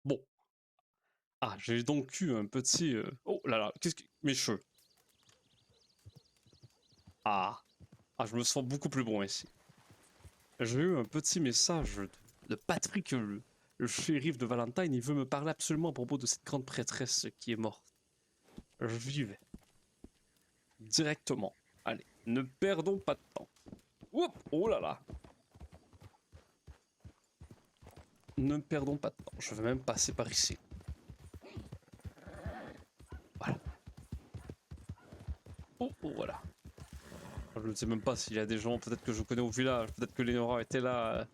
Bon. Ah, j'ai donc eu un petit... Oh là là, qu'est-ce que... Mes cheveux. Ah. Ah, je me sens beaucoup plus bon ici. J'ai eu un petit message de Patrick, le shérif de Valentine. Il veut me parler absolument à propos de cette grande prêtresse qui est morte. J'y vais. Directement. Allez, ne perdons pas de temps. Oups, oh là là. Ne perdons pas de temps. Je vais même passer par ici. Voilà. Oh, oh, voilà. Je ne sais même pas s'il y a des gens, peut-être que je connais au village, peut-être que Lénora était là,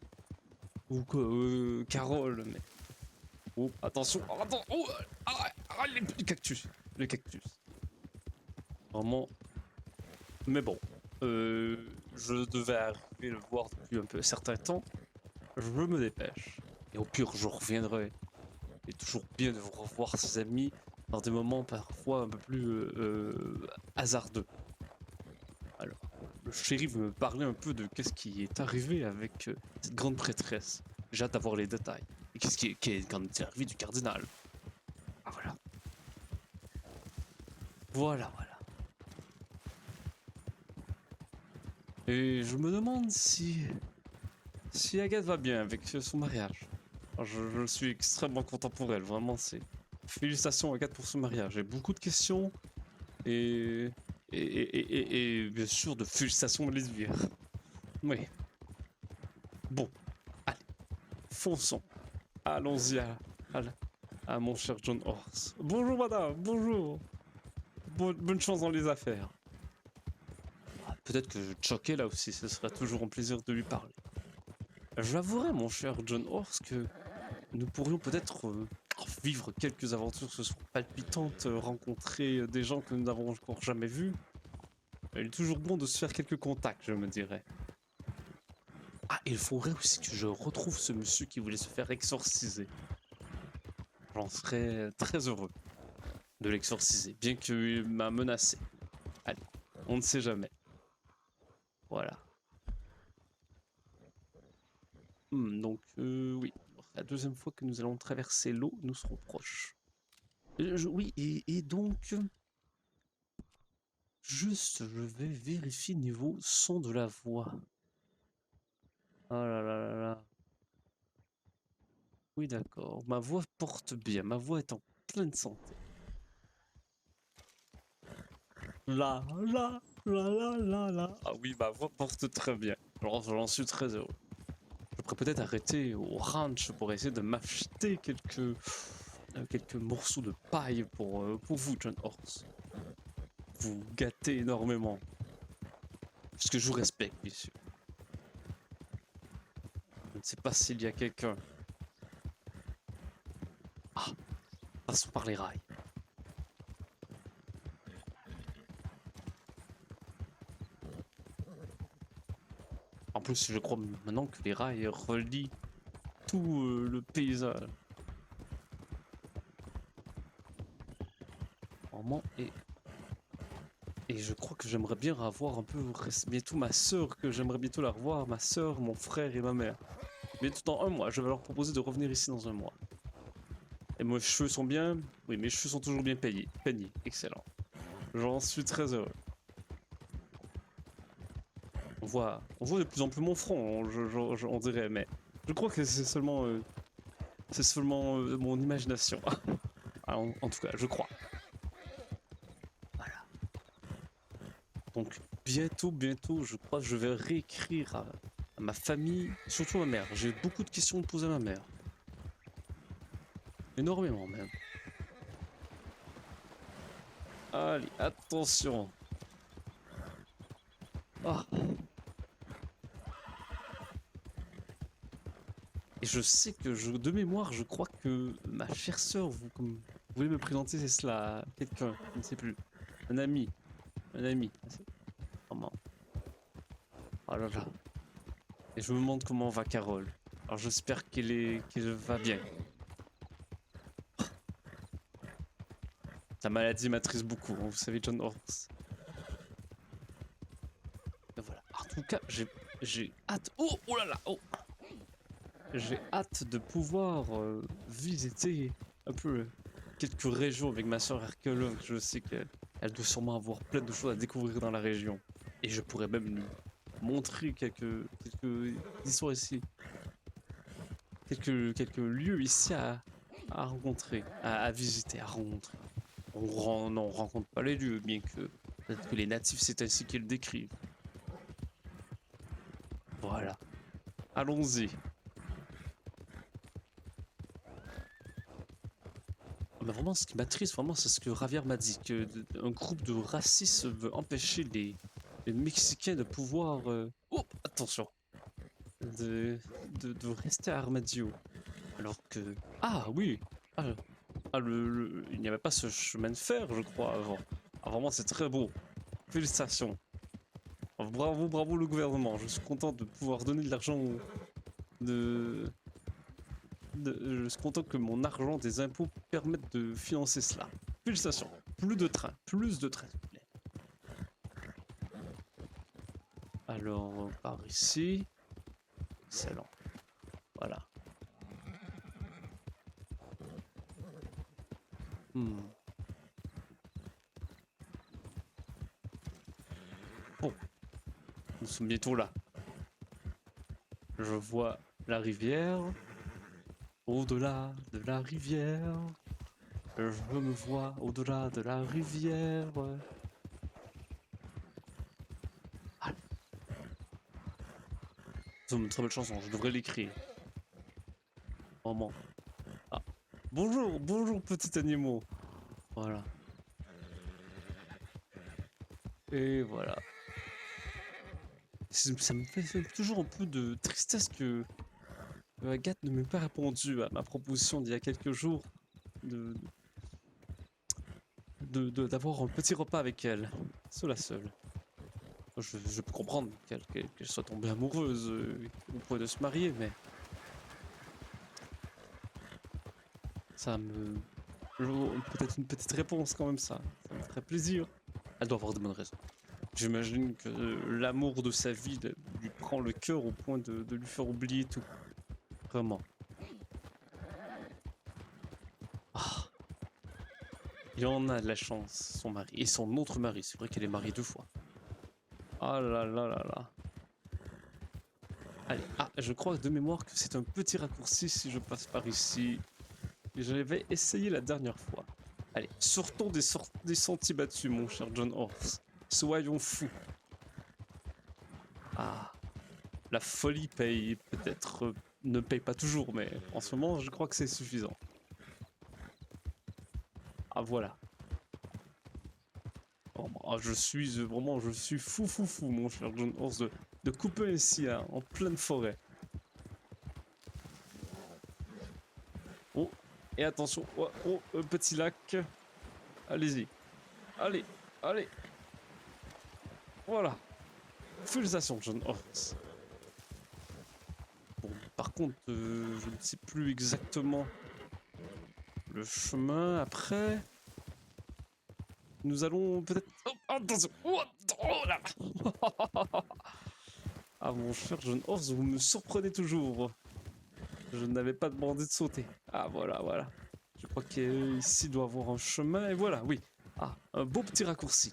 ou que Carole, mais... Oh, attention, oh, attends, oh, les cactus, les cactus. Vraiment, mais bon, je devais arriver le voir depuis un peu certain temps, je me dépêche. Et au pire, je reviendrai. Il est toujours bien de revoir ses amis dans des moments parfois un peu plus hasardeux. Alors, le shérif veut me parler un peu de qu'est-ce qui est arrivé avec cette grande prêtresse. J'ai hâte d'avoir les détails. Et qu'en est arrivé du cardinal? Ah voilà. Voilà, voilà. Et je me demande si Agathe va bien avec son mariage. Alors, je suis extrêmement content pour elle, vraiment, c'est... Félicitations Agathe pour ce mariage. J'ai beaucoup de questions et... Et bien sûr de félicitations Lesbia. Oui. Bon, allez, fonçons. Allons-y à mon cher John Horse. Bonjour madame, bonjour. Bonne chance dans les affaires. Ah, peut-être que je choquais là aussi, ce serait toujours un plaisir de lui parler. J'avouerai, mon cher John Horse, que nous pourrions peut-être vivre quelques aventures ce soir palpitantes, rencontrer des gens que nous n'avons encore jamais vus. Il est toujours bon de se faire quelques contacts, je me dirais. Ah, il faudrait aussi que je retrouve ce monsieur qui voulait se faire exorciser. J'en serais très heureux de l'exorciser, bien qu'il m'a menacé. Allez, on ne sait jamais. Voilà. Donc, oui. La deuxième fois que nous allons traverser l'eau, nous serons proches. Oui, et donc, juste, je vais vérifier niveau son de la voix. Oh là là là là. Oui, d'accord. Ma voix porte bien. Ma voix est en pleine santé. La. Ah oui, ma voix porte très bien. Alors, j'en suis très heureux. Je pourrais peut-être arrêter au ranch pour essayer de m'acheter quelques morceaux de paille pour vous, John Horse. Vous gâtez énormément. Parce que je vous respecte, bien sûr. Je ne sais pas s'il y a quelqu'un. Ah, passons par les rails. En plus, je crois maintenant que les rails relient tout le paysage. Vraiment, et je crois que j'aimerais bien revoir un peu bientôt ma soeur, que j'aimerais bientôt la revoir, ma soeur, mon frère et ma mère. Bientôt dans un mois, je vais leur proposer de revenir ici dans un mois. Et mes cheveux sont bien? Oui, mes cheveux sont toujours bien peignés. Excellent. J'en suis très heureux. On voit de plus en plus mon front, on dirait, mais je crois que c'est seulement mon imagination. Ah, en tout cas, je crois. Voilà. Donc bientôt, je crois que je vais réécrire à ma famille, surtout à ma mère. J'ai beaucoup de questions à poser à ma mère. Énormément même. Allez, attention. Ah. Et je sais que de mémoire, je crois que ma chère sœur, vous voulez me présenter, c'est cela, quelqu'un, je ne sais plus. Un ami. Un ami. Vraiment. Oh là là. Et je me demande comment va Carole. Alors j'espère qu'elle va bien. Ta maladie m'attriste beaucoup, hein, vous savez, John Horse. Et voilà. En tout cas, j'ai hâte. Oh, oh là là, oh. j'ai hâte de pouvoir visiter un peu quelques régions avec ma soeur archéologue. Je sais qu'elle doit sûrement avoir plein de choses à découvrir dans la région. Et je pourrais même lui montrer quelques histoires ici, quelques lieux ici à rencontrer, à visiter, à rencontrer. On rencontre pas les lieux, bien que peut-être que les natifs c'est ainsi qu'ils le décrivent. Voilà, allons-y. Mais vraiment, ce qui m'attriste, vraiment, c'est ce que Javier m'a dit, que un groupe de racistes veut empêcher les Mexicains de pouvoir... Oh, attention, de, de rester à Armadillo. Alors que... Ah oui, ah, il n'y avait pas ce chemin de fer, je crois, avant. Ah, vraiment, c'est très beau. Félicitations. Bravo, bravo le gouvernement. Je suis content de pouvoir donner de l'argent de... Je suis content que mon argent des impôts permette de financer cela. Félicitations. Plus de trains, plus de trains, s'il vous plaît. Alors, par ici. Excellent. Voilà. Hmm. Bon, nous sommes bientôt là. Je vois la rivière. Au-delà de la rivière. Je me vois au-delà de la rivière. Ah, c'est une très belle chanson, je devrais l'écrire. Vraiment. Ah. Bonjour, bonjour petits animaux. Voilà. Et voilà. Ça me fait toujours un peu de tristesse que Agathe ne m'ait pas répondu à ma proposition d'il y a quelques jours de d'avoir un petit repas avec elle. Cela seul. Je peux comprendre qu'elle soit tombée amoureuse au point de se marier, mais ça me... Peut-être une petite réponse quand même, ça me ferait plaisir. Elle doit avoir de bonnes raisons. J'imagine que l'amour de sa vie lui prend le cœur au point de lui faire oublier tout. Vraiment. Ah, il en a de la chance, son mari. Et son autre mari, c'est vrai qu'elle est mariée 2 fois. Ah là là là là. Allez, ah, je crois de mémoire que c'est un petit raccourci si je passe par ici. J'avais essayé la dernière fois. Allez, sortons des sentiers battus, mon cher John Horse. Soyons fous. Ah, la folie paye peut-être, ne paye pas toujours, mais en ce moment, je crois que c'est suffisant. Ah voilà. Oh, ah, je suis fou, mon cher John Horse, de couper ainsi hein, en pleine forêt. Oh, et attention, oh, oh, un petit lac. Allez-y. Allez, allez. Voilà. Félicitations, John Horse. Bon, par contre, je ne sais plus exactement le chemin après. Nous allons peut-être... Oh, attention. Oh, oh là. Ah mon cher John Horse, vous me surprenez toujours. Je n'avais pas demandé de sauter. Ah voilà, voilà. Je crois qu'ici doit avoir un chemin. Et voilà, oui. Ah, un beau petit raccourci.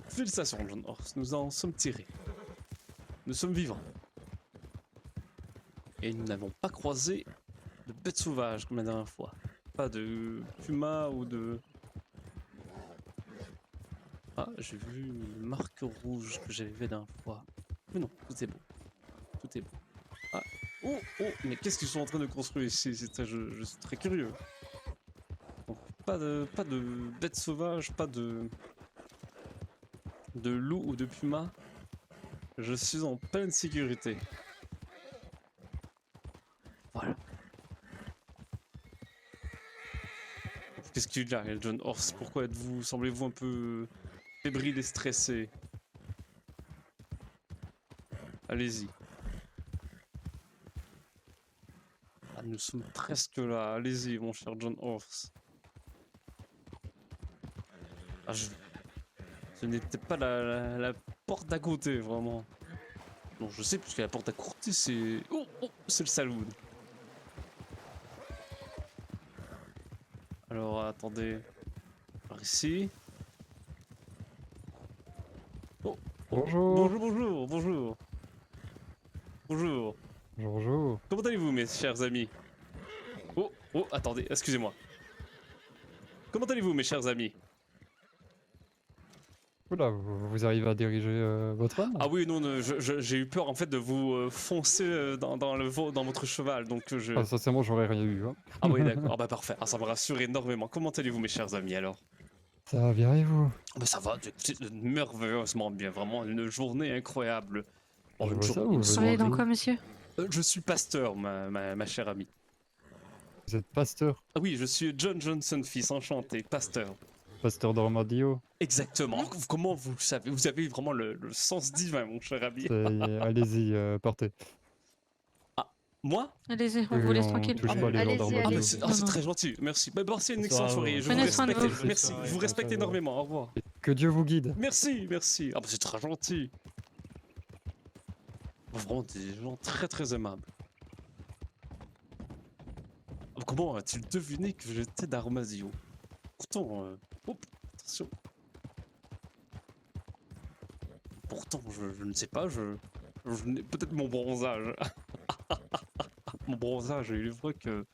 Félicitations John Horse, nous en sommes tirés. Nous sommes vivants. Et nous n'avons pas croisé de bêtes sauvages comme la dernière fois. Pas de puma ou de... Ah, j'ai vu une marque rouge que j'avais vue la dernière fois. Mais non, tout est beau. Tout est beau. Ah, oh, oh, mais qu'est-ce qu'ils sont en train de construire ici? Je suis très curieux. Donc, pas de bêtes sauvages, pas de loup ou de puma. Je suis en pleine sécurité. Voilà. Qu'est-ce qu'il y a, John Horse? Pourquoi semblez-vous un peu fébrile et stressé? Allez-y. Ah, nous sommes presque là. Allez-y, mon cher John Horse. Ah, ce n'était pas la porte d'à côté, vraiment. Non, je sais, puisque la porte à côté, c'est... Oh, oh, c'est le saloon. Alors, attendez. Par ici. Oh, oh, Bonjour. bonjour, bonjour, bonjour. Bonjour. Bonjour. Comment allez-vous, mes chers amis? Oh, oh, attendez, excusez-moi. Comment allez-vous, mes chers amis? Oula, vous arrivez à diriger votre Ah âne? oui, non, j'ai eu peur en fait de vous foncer dans votre cheval, donc Ah, sincèrement, j'aurais rien eu. Hein. Ah oui, d'accord, ah bah parfait, ah, ça me rassure énormément. Comment allez-vous, mes chers amis, alors? Ça va bien et vous? Bah ça va, écoutez, merveilleusement bien, vraiment une journée incroyable. Bon, Je une vois ça, journée, vous une venez Travaillez dans soirée. quoi, d'où? monsieur? Je suis pasteur, ma chère amie. Vous êtes pasteur? Ah oui, je suis John Johnson, fils, enchanté, pasteur. Pasteur d'Armadillo? Exactement. Comment vous le savez? Vous avez vraiment le sens divin, mon cher ami. Allez-y, partez. Ah, moi? Allez-y, on Oui, vous oui, laisse on tranquille. touche Ah, pas les gens Allez-y, Ah, mais d'Armadillo. allez-y. c'est Non, non. très gentil, merci. Bah, passez une Bonsoir excellente à soirée, vous. je vous Prenez soin de respecte. vous. Merci, je vous respecte énormément, au revoir. Que Dieu vous guide. Merci, merci. Ah bah c'est très gentil. Vraiment des gens très très aimables. Ah, comment a-t-il deviné que j'étais d'Armadillo? Pourtant, hop, attention. Pourtant, je ne sais pas, je n'ai peut-être mon bronzage. Mon bronzage, il est vrai que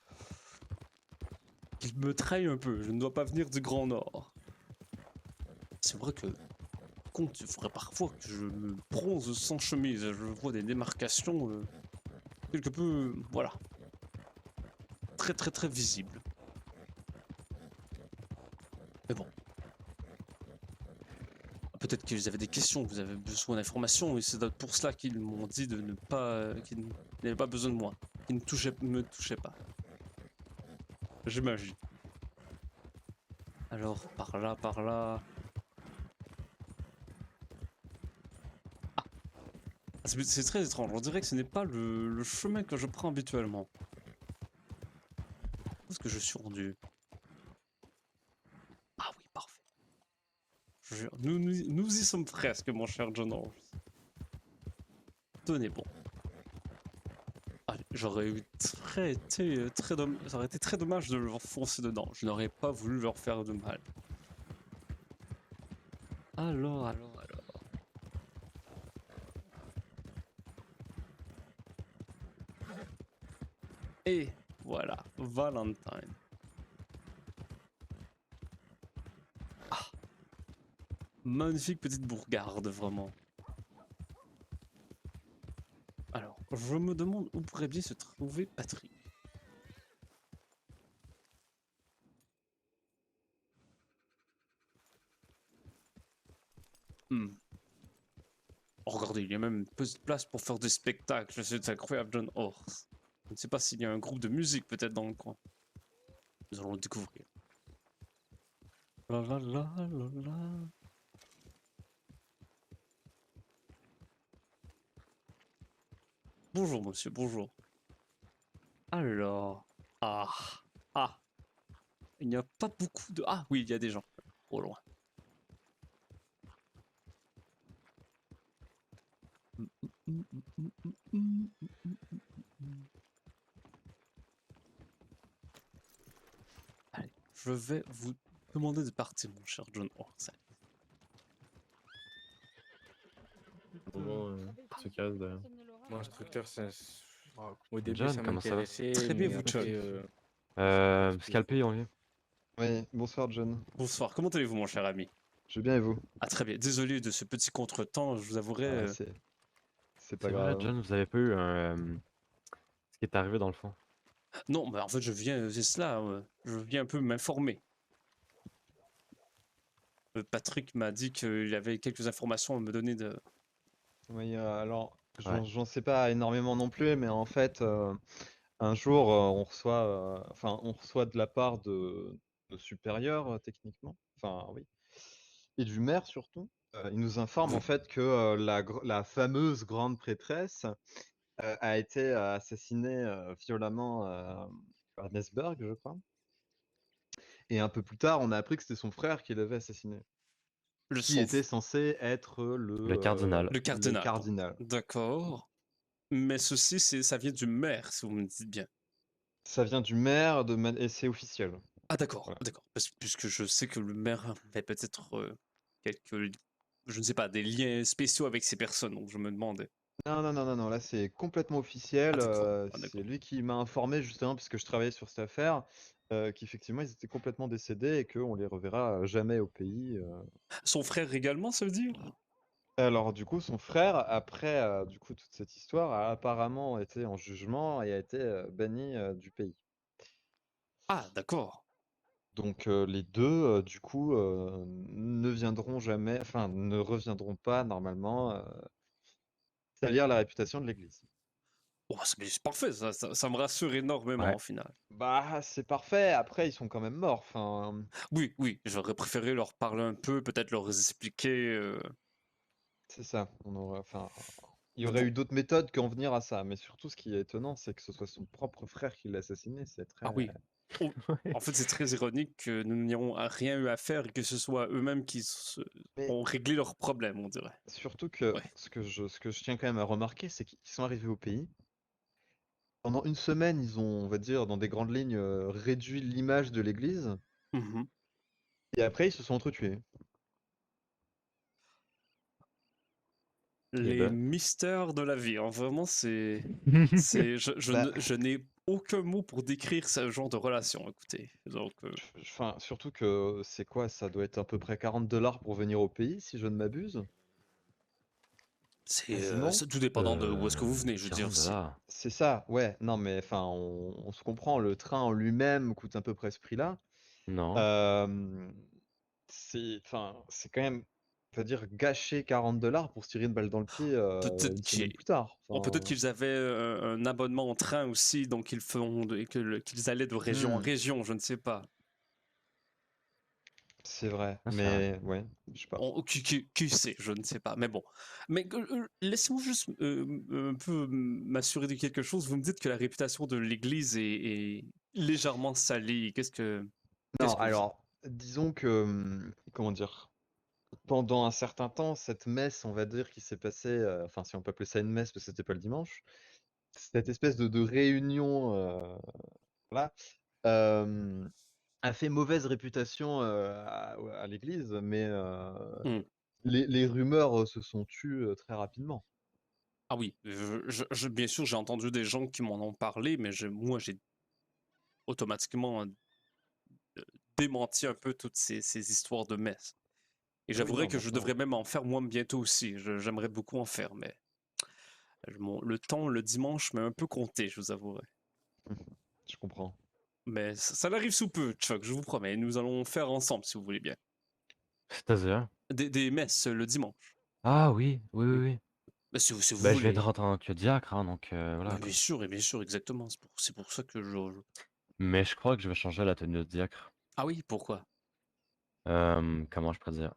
qu'il me trahit un peu. Je ne dois pas venir du Grand Nord. C'est vrai que compte, il faudrait parfois que je me bronze sans chemise. Je vois des démarcations quelque peu, voilà, très très très visibles. Mais bon, peut-être que vous avez des questions, vous avez besoin d'informations, et c'est pour cela qu'ils m'ont dit de ne pas, qu'ils n'avaient pas besoin de moi, qu'ils ne me touchaient pas. J'imagine. Alors, par là, par là. C'est très étrange, on dirait que ce n'est pas le chemin que je prends habituellement. Où est-ce que je suis rendu? Ah oui, parfait. Nous y sommes presque, mon cher John Horse. Tenez bon. Ah, j'aurais eu ça aurait été très dommage de leur foncer dedans. Je n'aurais pas voulu leur faire de mal. Alors. Et voilà, Valentine. Ah, magnifique petite bourgade, vraiment. Alors, je me demande où pourrait bien se trouver Patrick. Hmm. Oh, regardez, il y a même une petite place pour faire des spectacles. C'est incroyable, John Horse. Je ne sais pas s'il y a un groupe de musique peut-être dans le coin. Nous allons le découvrir. La la la la la. Bonjour monsieur, bonjour. Alors... Ah... Ah... Il n'y a pas beaucoup de... Ah oui, il y a des gens. Au loin. Allez, je vais vous demander de partir, mon cher John Horse. Moment se casse derrière. Mon instructeur, au début, John, ça comment ça va? m'intéressait, Très bien, mais vous, après, Scalpé, on vient. Oui, bonsoir John. Bonsoir, comment allez-vous, mon cher ami? Je vais bien et vous? Ah, très bien. Désolé de ce petit contretemps, je vous avouerai. Ah, c'est pas C'est vrai, grave. John, vous avez pas eu ce qui est arrivé dans le fond. Non, mais en fait, je viens, c'est cela, je viens un peu m'informer. Patrick m'a dit qu'il avait quelques informations à me donner de... Oui, alors, Ouais. j'en sais pas énormément non plus, mais en fait, un jour, on reçoit de la part de nos supérieurs, techniquement, enfin oui, et du maire surtout. Il nous informe en fait que la fameuse grande prêtresse a été assassinée violemment à Nesburg, je crois. Et un peu plus tard, on a appris que c'était son frère qui l'avait assassinée. Le qui son, était censé être Le cardinal. le cardinal. cardinal. D'accord. Mais ceci, ça vient du maire, si vous me dites bien. Ça vient du maire et c'est officiel. Ah d'accord, Voilà. d'accord. Puisque je sais que le maire avait peut-être quelques, je ne sais pas, des liens spéciaux avec ces personnes, donc je me demandais. Non, là c'est complètement Ah officiel. d'accord, ah, C'est d'accord. lui qui m'a informé justement, puisque je travaillais sur cette affaire, qu'effectivement ils étaient complètement décédés et qu'on les reverra jamais au pays. Son frère également, ça veut dire? Alors du coup, son frère, après du coup toute cette histoire, a apparemment été en jugement et a été banni du pays. Ah d'accord. Donc les deux, du coup, ne viendront jamais, enfin ne reviendront pas normalement salir la réputation de l'Église. Oh, c'est parfait, ça me rassure énormément Ouais. au final. Bah c'est parfait. Après ils sont quand même morts. Enfin, Oui, oui, j'aurais préféré leur parler un peu, peut-être leur expliquer. c'est ça. Enfin, il y Mais aurait bon, eu d'autres méthodes qu'en venir à ça. Mais surtout, ce qui est étonnant, c'est que ce soit son propre frère qui l'a assassiné. C'est ah très. oui. Oh, en fait, c'est très ironique que nous n'ayons rien eu à faire et que ce soit eux-mêmes qui Mais ont réglé leurs problèmes, on dirait. surtout que Ouais. ce que je tiens quand même à remarquer, c'est qu'ils sont arrivés au pays. Pendant une semaine, ils ont, on va dire, dans des grandes lignes, réduit l'image de l'Église. Mhm. Et après, ils se sont entretués. Eh Les ben. mystères de la vie, hein, vraiment, Bah, je n'ai aucun mot pour décrire ce genre de relation, écoutez. Donc, enfin, surtout que c'est quoi? Ça doit être à peu près 40 $ pour venir au pays, si je ne m'abuse. Quasiment. c'est tout dépendant de où est-ce que vous venez, je veux dire. 40 $. C'est ça, ouais. Non, mais enfin, on se comprend. Le train en lui-même coûte à peu près ce prix-là. Non. Euh, c'est quand même, on va dire, gâcher 40 $ pour se tirer une balle dans le pied Peut-être une semaine qu'ils plus tard. peut-être Enfin, qu'ils avaient un abonnement au train aussi, donc qu'ils allaient de région en hmm, région, je ne sais pas. c'est vrai. Ah, c'est vrai. Mais ouais, je sais pas. Qui sait, je ne sais pas. Mais bon. Mais laissez-moi juste un peu m'assurer de quelque chose. Vous me dites que la réputation de l'Église est légèrement salie. Non, Qu'est-ce que vous... alors, disons que, comment dire, pendant un certain temps, cette messe, on va dire, qui s'est passée, enfin, si on peut appeler ça une messe parce que c'était pas le dimanche, cette espèce de réunion, voilà, euh, a fait mauvaise réputation à l'église, mais Hmm. les rumeurs se sont tues très rapidement. Ah oui, bien sûr, j'ai entendu des gens qui m'en ont parlé, mais moi, j'ai automatiquement démenti un peu toutes ces histoires de messe. Et Ah oui, j'avouerais non, que je devrais maintenant. même en faire moi bientôt aussi. J'aimerais beaucoup en faire, mais le temps, le dimanche, m'est un peu compté, je vous avouerai. Je comprends. Mais ça arrive sous peu, Chuck, je vous promets. Nous allons faire ensemble, si vous voulez bien. C'est-à-dire? Des messes le dimanche. Ah oui, oui, oui, Oui. oui. Mais si vous Bah, je vais voulez. être en tant que diacre, hein, donc Mais voilà quoi. bien sûr, exactement. C'est pour ça que Mais je crois que je vais changer la tenue de diacre. Ah oui, pourquoi? Comment je pourrais dire?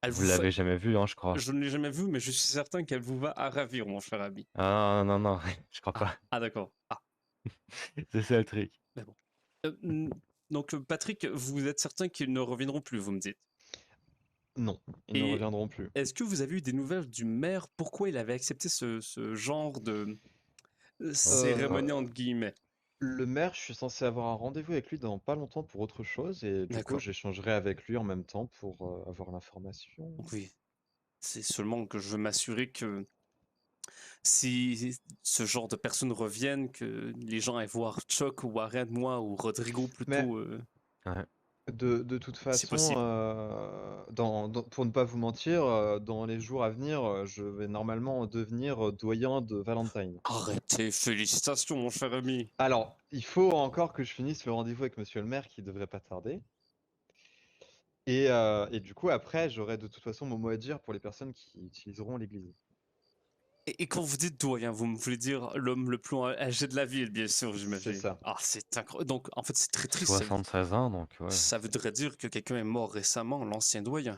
Elle Vous vous fa- l'avez jamais vu, hein, je crois. Je ne l'ai jamais vue, mais je suis certain qu'elle vous va à ravir, mon cher ami. Ah non, non, non, je crois Ah, pas. ah d'accord. Ah, C'est ça le truc. mais bon. Donc, Patrick, vous êtes certain qu'ils ne reviendront plus, vous me dites. Non, ils ne Et reviendront plus. est-ce que vous avez eu des nouvelles du maire? Pourquoi il avait accepté ce genre de cérémonie, Euh, entre guillemets? le maire, je suis censé avoir un rendez-vous avec lui dans pas longtemps pour autre chose, et du coup, D'accord. j'échangerai avec lui en même temps pour avoir l'information. Oui. C'est seulement que je veux m'assurer que si ce genre de personnes reviennent, que les gens aillent voir Chuck ou Warren, moi, ou Rodrigo Mais plutôt, Ouais. de toute si façon, possible. pour ne pas vous mentir, dans les jours à venir, je vais normalement devenir doyen de Valentine. Arrêtez, félicitations, mon cher ami. Alors, il faut encore que je finisse le rendez-vous avec monsieur le maire qui devrait pas tarder. Et du coup, après, j'aurai de toute façon mon mot à dire pour les personnes qui utiliseront l'église. Et quand vous dites doyen, vous me voulez dire l'homme le plus âgé de la ville, bien sûr, C'est j'imagine. ça. Ah, c'est incroyable. Donc, en fait, c'est très triste. 76 ans, donc ouais. Ça voudrait dire que quelqu'un est mort récemment, l'ancien doyen.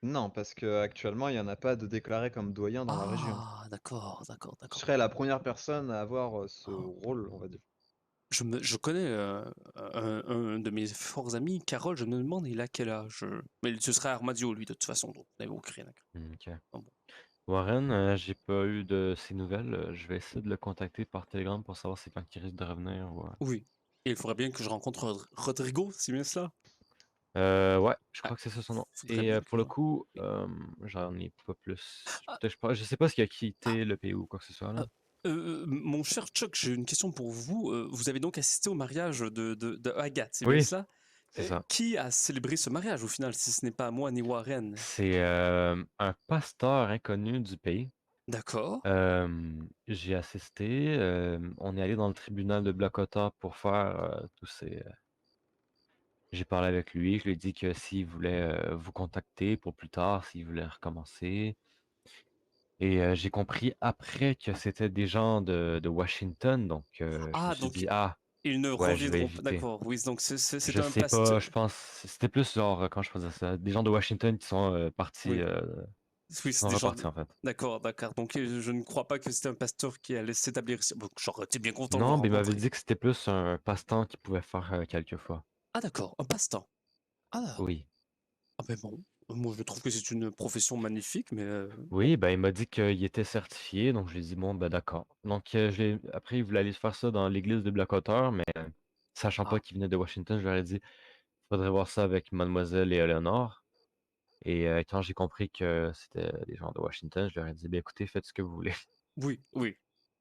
Non, parce qu'actuellement, il n'y en a pas de déclaré comme doyen dans la région. Ah, d'accord, d'accord, Je d'accord. serais la première personne à avoir ce rôle, on va dire. je connais un de mes forts amis, Carole, je me demande, il a quel âge? Mais ce serait Armadio, lui, de toute façon, donc vous n'avez aucun d'accord. OK. Ah bon. Warren, j'ai pas eu de ses nouvelles. Je vais essayer de le contacter par Telegram pour savoir c'est quand il risque de revenir ou. Oui. Et il faudrait bien que je rencontre Rodrigo, c'est bien cela? Ouais, je Ah, crois que c'est ça son nom. faudrait Et bien pour le que... coup, Oui. j'en ai pas plus. Ah, Peut-être je sais pas s'il a ah, quitté le pays ou quoi que ce soit ah, là. mon cher Chuck, j'ai une question pour vous. Vous avez donc assisté au mariage de Agathe, c'est bien Oui, cela? c'est ça. Qui a célébré ce mariage au final, si ce n'est pas moi ni Warren? C'est un pasteur inconnu du pays. D'accord. J'ai assisté. On est allé dans le tribunal de Blackwater pour faire tous ces. J'ai parlé avec lui. Je lui ai dit que s'il voulait vous contacter pour plus tard, s'il voulait recommencer. Et j'ai compris après que c'était des gens de Washington, donc je me Ah, suis donc dit: «Ah, ils ne ouais, je vais reviendront pas. éviter». D'accord, oui, donc c'est Je un sais pas, pasteur. je pense c'était plus genre, comment je faisais ça? Des gens de Washington qui sont, partis, Oui, oui, qui c'est sont des gens. repartis, en fait. D'accord, d'accord. Donc je ne crois pas que c'était un pasteur qui allait s'établir ici. Bon, j'aurais été bien content de le Non, mais il m'avait rencontrer. dit que c'était plus un passe-temps qu'il pouvait faire, quelques fois. Ah, d'accord, un passe-temps. Ah, Oui. ah ben bon. Moi, je trouve que c'est une profession magnifique, mais bon. Oui, ben, il m'a dit qu'il était certifié, donc je lui ai dit: «Bon, ben, d'accord». Donc après il voulait aller se faire ça dans l'église de Blackwater, mais sachant pas Ah, qu'il venait de Washington, je leur ai dit: «Faudrait voir ça avec mademoiselle et Eleanor». Et quand j'ai compris que c'était des gens de Washington, je leur ai dit: «Beh, écoutez, faites ce que vous voulez». oui, oui.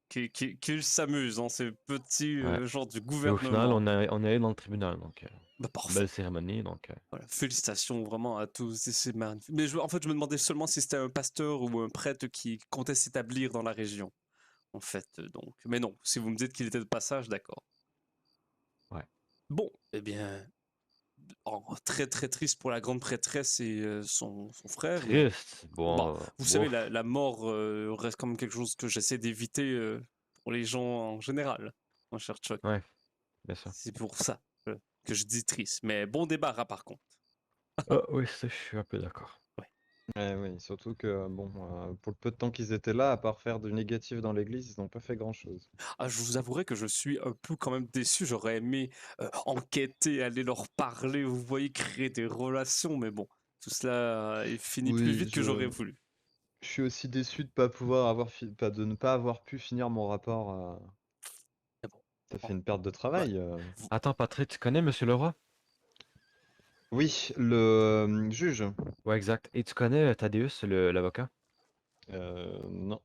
Qu'ils s'amusent dans ces petits Ouais. genres du Et au final, gouvernement. on est allé dans le tribunal, donc Bah, parfait. belle cérémonie, donc Voilà. Félicitations vraiment à tous. C'est magnifique. Mais en fait, je me demandais seulement si c'était un pasteur ou un prêtre qui comptait s'établir dans la région. En fait, donc. Mais non, si vous me dites qu'il était de passage, d'accord. ouais. Bon, eh bien, très très triste pour la grande prêtresse et son frère, mais Triste, bon, bon, vous savez, bof. la mort reste quand même quelque chose que j'essaie d'éviter pour les gens en général, mon cher Chuck. Ouais, bien sûr. C'est pour ça que je dis triste. Mais bon débarras par contre. Ah oui, ça, je suis un peu d'accord. Ouais. Oui, surtout que, bon, pour le peu de temps qu'ils étaient là, à part faire du négatif dans l'église, ils n'ont pas fait grand-chose. Ah, je vous avouerai que je suis un peu quand même déçu. J'aurais aimé enquêter, aller leur parler, vous voyez, créer des relations, mais bon, tout cela est fini plus Oui, vite que j'aurais voulu. je suis aussi déçu de pas pouvoir avoir de ne pas avoir pu finir mon rapport. Mais bon, Ça bon, fait une perte de bah, travail. Attends, Patrick, tu connais Monsieur Leroy? Oui, le juge. Ouais, exact. Et tu connais Thaddeus, l'avocat? Non.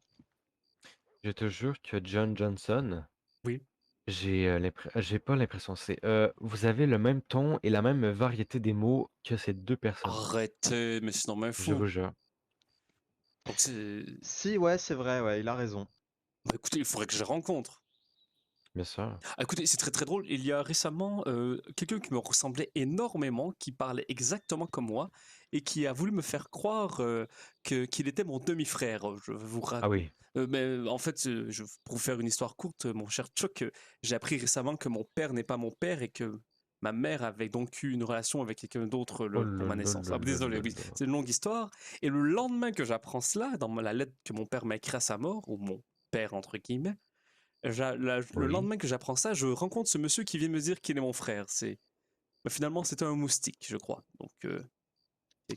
Je te jure que John Johnson, oui. j'ai pas l'impression, vous avez le même ton et la même variété des mots que ces 2 personnes. Arrêtez, mais sinon, même Je fou. vous jure. Donc c'est. Si, ouais, c'est vrai, ouais, il a raison. Bah, écoutez, il faudrait que je les rencontre. Bien sûr. Ah, écoutez, c'est très très drôle. Il y a récemment quelqu'un qui me ressemblait énormément, qui parlait exactement comme moi, et qui a voulu me faire croire qu'il était mon demi-frère. Je vais vous Ah oui. mais en fait, pour vous faire une histoire courte, mon cher Chuck, j'ai appris récemment que mon père n'est pas mon père et que ma mère avait donc eu une relation avec quelqu'un d'autre Oh pour là ma là naissance. là Ah, là désolé, là oui, là. c'est une longue histoire. Et le lendemain que j'apprends cela, dans la lettre que mon père m'a écrite à sa mort, ou mon père entre guillemets, le Oui. lendemain que j'apprends ça, je rencontre ce monsieur qui vient me dire qu'il est mon frère. Mais finalement, c'était un moustique, je crois. Donc, quelqu'un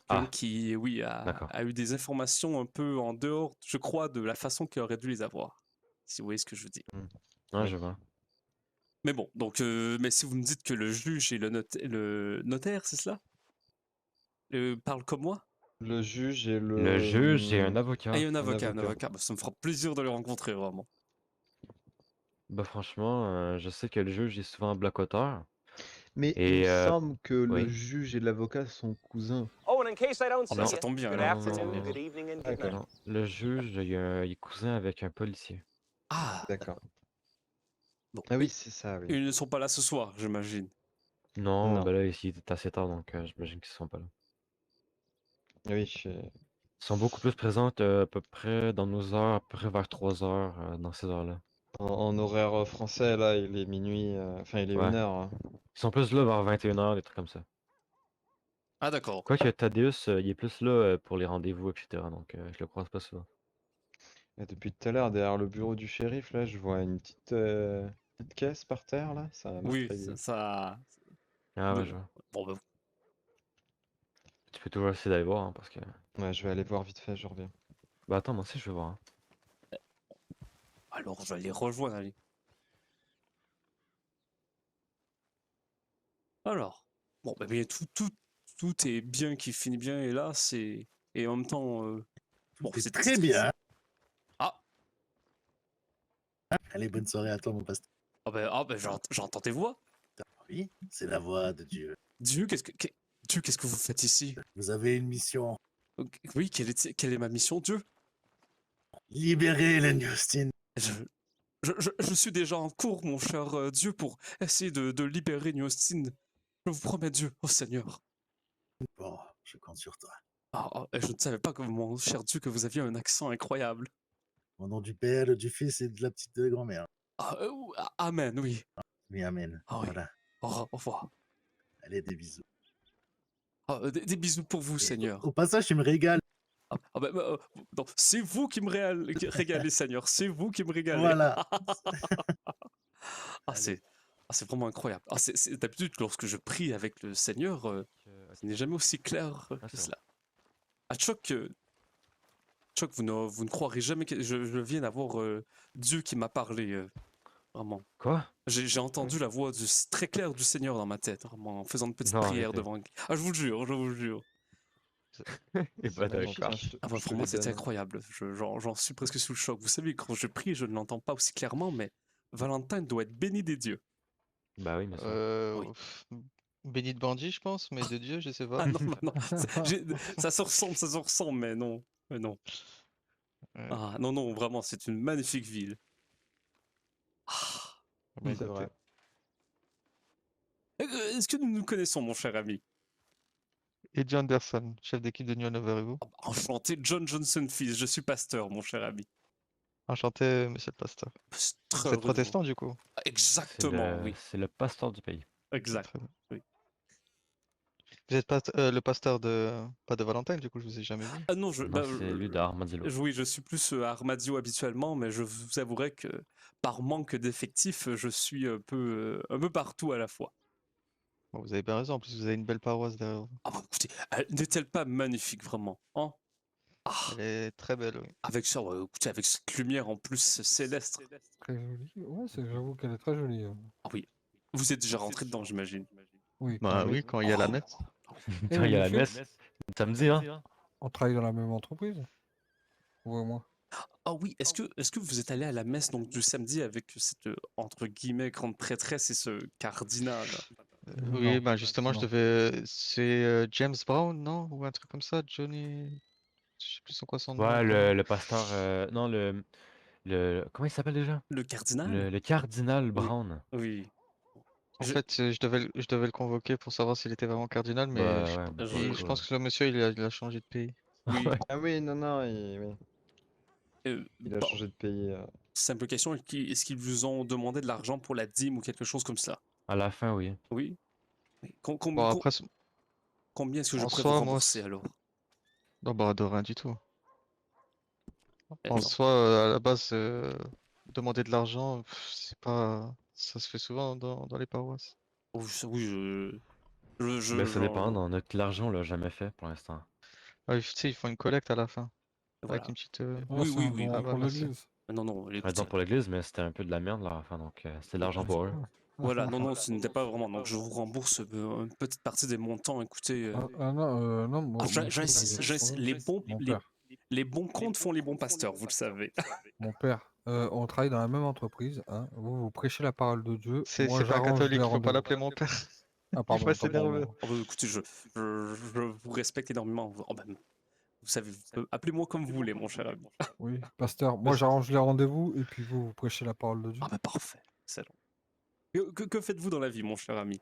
Ah, qui, oui, d'accord. a eu des informations un peu en dehors, je crois, de la façon qu'il aurait dû les avoir. Si vous voyez ce que je veux dire. Mm. Ouais, Oui. je vois. Mais bon, donc, mais si vous me dites que le juge et le notaire, c'est cela parlent comme moi? Le juge et Le juge et un Ah, il y avocat. a un un avocat, un avocat. avocat. Bah, ça me fera plaisir de le rencontrer, vraiment. Bah franchement, je sais que le juge est souvent à Blackwater. Mais il me Et semble que le oui. juge et l'avocat sont cousins. Oh, and in case I don't Oh, see bah, Non, ça you, tombe bien, good non, alors. non, Ça non, tombe afternoon, bien. non, good evening, and good D'accord. night. non. Le juge, il est cousin avec un policier. Ah, D'accord. bon. Ah oui, Mais c'est ça, oui. ils ne sont pas là ce soir, j'imagine. Non, Non. bah là, ici, il est assez tard, donc j'imagine qu'ils sont pas là. Oui, Ils sont beaucoup plus présents à peu près dans nos heures, à peu près vers 3 heures, dans ces heures-là. en horaire français, là, il est minuit, enfin, il est Ouais. 1h. Hein. Ils sont plus là vers 21 heures, des trucs comme ça. Ah, d'accord. Quoique Thaddeus, il est plus là pour les rendez-vous, etc. Donc je le croise pas souvent. Et depuis tout à l'heure, derrière le bureau du shérif, là, je vois une petite petite caisse par terre là, ça m'a Oui, effrayé. ça. Ah ouais, de- je vois. Bon, bah, Tu peux toujours essayer d'aller voir, hein, parce que... Ouais, je vais aller voir vite fait, je reviens. Bah attends, moi aussi je vais voir. Hein. alors je vais les rejoindre, allez. Alors, bon, bah, bien, tout est bien qui finit bien, et là, c'est. Et en même temps. Bon, C'est c'est très bien. Ah, Allez, bonne soirée à toi, mon pasteur. j'entends tes voix. Oui, c'est la voix de Dieu. Dieu, Dieu, qu'est-ce que vous faites ici? Vous avez une mission. Oui, quelle est ma mission, Dieu? Libérez Len Justin. Je suis déjà en cours, mon cher Dieu, pour essayer de libérer New Austin. Je vous promets, Dieu, oh Seigneur. Bon, je compte sur toi. Je ne savais pas, mon cher Dieu, que vous aviez un accent incroyable. Au nom du Père, du Fils et de la petite grand-mère. Amen, oui. Oui, amen. Ah oui. Voilà. Au revoir. Allez, des bisous. Des bisous pour vous, Et Seigneur. au passage, tu me régales. Non, c'est vous qui me régalez, Seigneur. C'est vous qui me régalez. Voilà. C'est vraiment incroyable. D'habitude, lorsque je prie avec le Seigneur, ce n'est jamais aussi clair Ah, que c'est cela. Choc, vous ne croirez jamais que je viens d'avoir Dieu qui m'a parlé, vraiment. Quoi? J'ai entendu la voix très claire du Seigneur dans ma tête, vraiment, en faisant une petite Non, prière arrêtez. devant. Ah, je vous le jure, je vous le jure. Et C'est bah magnifique, d'accord. hein, je te Vraiment, les c'était donne. incroyable. J'en suis presque sous le choc. Vous savez, quand je prie, je ne l'entends pas aussi clairement, mais Valentin doit être béni des dieux. Bah oui, mais ça. Oui. Béni de bandit, je pense, mais de Dieu, je sais pas. Ah non, non, ça se ressemble, mais non. Mais non. Ouais. Ah, non, non, vraiment, c'est une magnifique ville. Ah. Mais C'est vrai. Est-ce que nous nous connaissons, mon cher ami? Eddie Anderson, chef d'équipe de Nyon over vous. Enchanté, John Johnson fils, je suis pasteur, mon cher ami. Enchanté, monsieur le pasteur. Très Vous heureux êtes de vous- protestant, du coup? Exactement, oui. C'est le pasteur du pays. Exact. Très bien. oui. Vous êtes pas le pasteur de... Pas de Valentine, du coup, je vous ai jamais vu. Ah non, Non, c'est lui d'Armadillo. oui, je suis plus à Armadio habituellement, mais je vous avouerai que par manque d'effectifs, je suis un peu partout à la fois. Bon, vous avez bien raison, en plus, vous avez une belle paroisse derrière vous. Ah bah écoutez, n'est-elle pas magnifique vraiment, hein? Ah, Elle est très belle, oui. avec ça, ouais, écoutez, avec cette lumière en plus céleste. Très jolie. Ouais, j'avoue qu'elle est très jolie. Ah oui, vous êtes déjà rentré dedans, j'imagine. Oui, Bah quand oui, quand il y a la messe. Eh, Quand il y a la monsieur, messe, samedi, hein? on travaille dans la même entreprise. Vous et moi. Ah oui, est-ce que vous êtes allé à la messe donc du samedi avec cette entre guillemets grande prêtresse et ce cardinal? Oui, Non, bah justement, je non. devais... C'est James Brown, non? Ou un truc comme ça, Johnny... Je sais plus c'est quoi son nom. Ouais, vraiment. le pasteur. Non, comment il s'appelle déjà? Le cardinal? Le cardinal Brown. Oui. En Je- fait, je devais le convoquer pour savoir s'il était vraiment cardinal, mais Bah je, ouais, bah, je- c'est je cool. pense que le monsieur, il a changé de pays. Oui. Ouais. Ah oui, non, non, oui. Il a Bon, changé de pays. simple question, est-ce qu'ils vous ont demandé de l'argent pour la dîme ou quelque chose comme cela? À la fin, oui. Oui. Oui. Bon, après, Combien est-ce que je en pourrais soi, vous moi, rembourser alors? non, bah, de rien du tout. En Non. soi, à la base, demander de l'argent, c'est pas... Ça se fait souvent dans les paroisses. Oh, oui, Ben, ça dépend. Dans notre l'argent, on l'a jamais fait pour l'instant. Ah, tu sais, ils font une collecte à la fin. Voilà. Avec une petite... Oui, c'est oui, un oui. don Ah bah, pour merci. l'église. Non, non, Par écoutez, exemple, pour l'église, mais c'était un peu de la merde là, à la fin, donc c'était de l'argent pour eux. voilà, non, non, ce n'était pas vraiment. Donc je vous rembourse une petite partie des montants. Écoutez, Non, non, moi, les bons comptes font les bons pasteurs, vous le savez. mon père, on travaille dans la même entreprise. Hein. Vous prêchez la parole de Dieu. C'est Moi, pas un j'arrange catholique, les faut pas rendez-vous. l'appeler mon père. Ah, Il pardon, va pardon, s'énerver. pardon. Oh, bah, écoutez, je vous respecte énormément. Oh, ben, vous savez, appelez-moi comme vous voulez, mon cher ami. Oui, pasteur, moi j'arrange les rendez-vous et puis vous prêchez la parole de Dieu. Ah, bah parfait, excellent. Que faites-vous dans la vie, mon cher ami?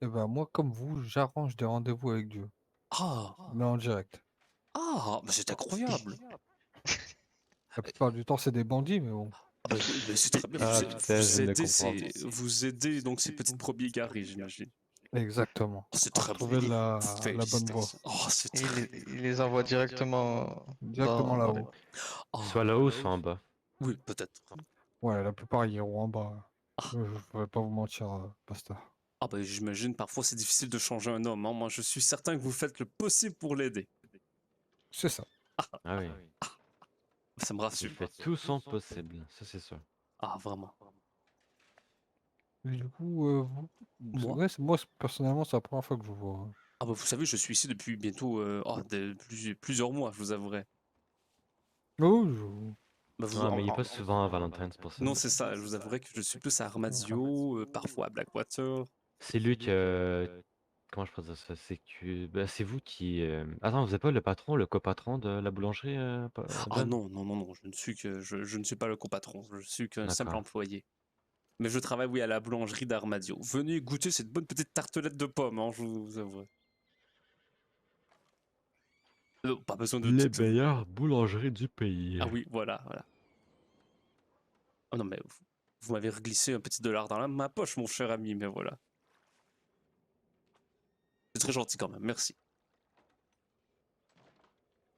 Et ben moi, comme vous, j'arrange des rendez-vous avec Dieu, Ah, mais en direct. bah c'est incroyable. La plupart du temps, c'est des bandits, mais bon. Ah, bah, mais c'est très bien. Ah, putain, je viens de Vous aidez donc ces petites brebis égarées, j'imagine. Exactement. Oh, c'est À très retrouver bien. la bonne voie. Oh, c'est Et très il les envoie directement Directement dans là-haut. Oh, Soit là-haut, soit en bas. oui, peut-être. Ouais, la plupart ils iront en bas. Je ne vais pas vous mentir, pasteur. Ah bah j'imagine parfois c'est difficile de changer un homme, hein. Moi je suis certain que vous faites le possible pour l'aider. C'est ça. Ah oui, Ça me il rassure. fait tout son possible, ça c'est sûr. Ah vraiment. Et du coup, Moi? ouais, moi, personnellement, c'est la première fois que je vous vois. Ah bah vous savez, je suis ici depuis bientôt plusieurs mois, je vous avouerai. Oh, Bah, vous- Ah, en- mais il est en- pas souvent à Valentine, c'est pour ça. Non, c'est ça, je vous avouerai que je suis plus à Armadio, parfois à Blackwater. C'est lui que... Comment je peux dire ça? C'est que... ben, c'est vous qui... Attends, vous n'êtes pas le patron, le copatron de la boulangerie, Ah Ben? non, non, non, non, je ne suis pas le copatron, je suis qu'un simple D'accord. employé. Mais je travaille, oui, à la boulangerie d'Armadio. Venez goûter cette bonne petite tartelette de pommes, hein, je vous avouerai. Pas besoin de Les tout. meilleures boulangeries du pays. Ah oui, voilà, voilà. Oh non, mais vous m'avez reglissé un petit dollar dans ma poche, mon cher ami, mais voilà. C'est très gentil quand même, merci.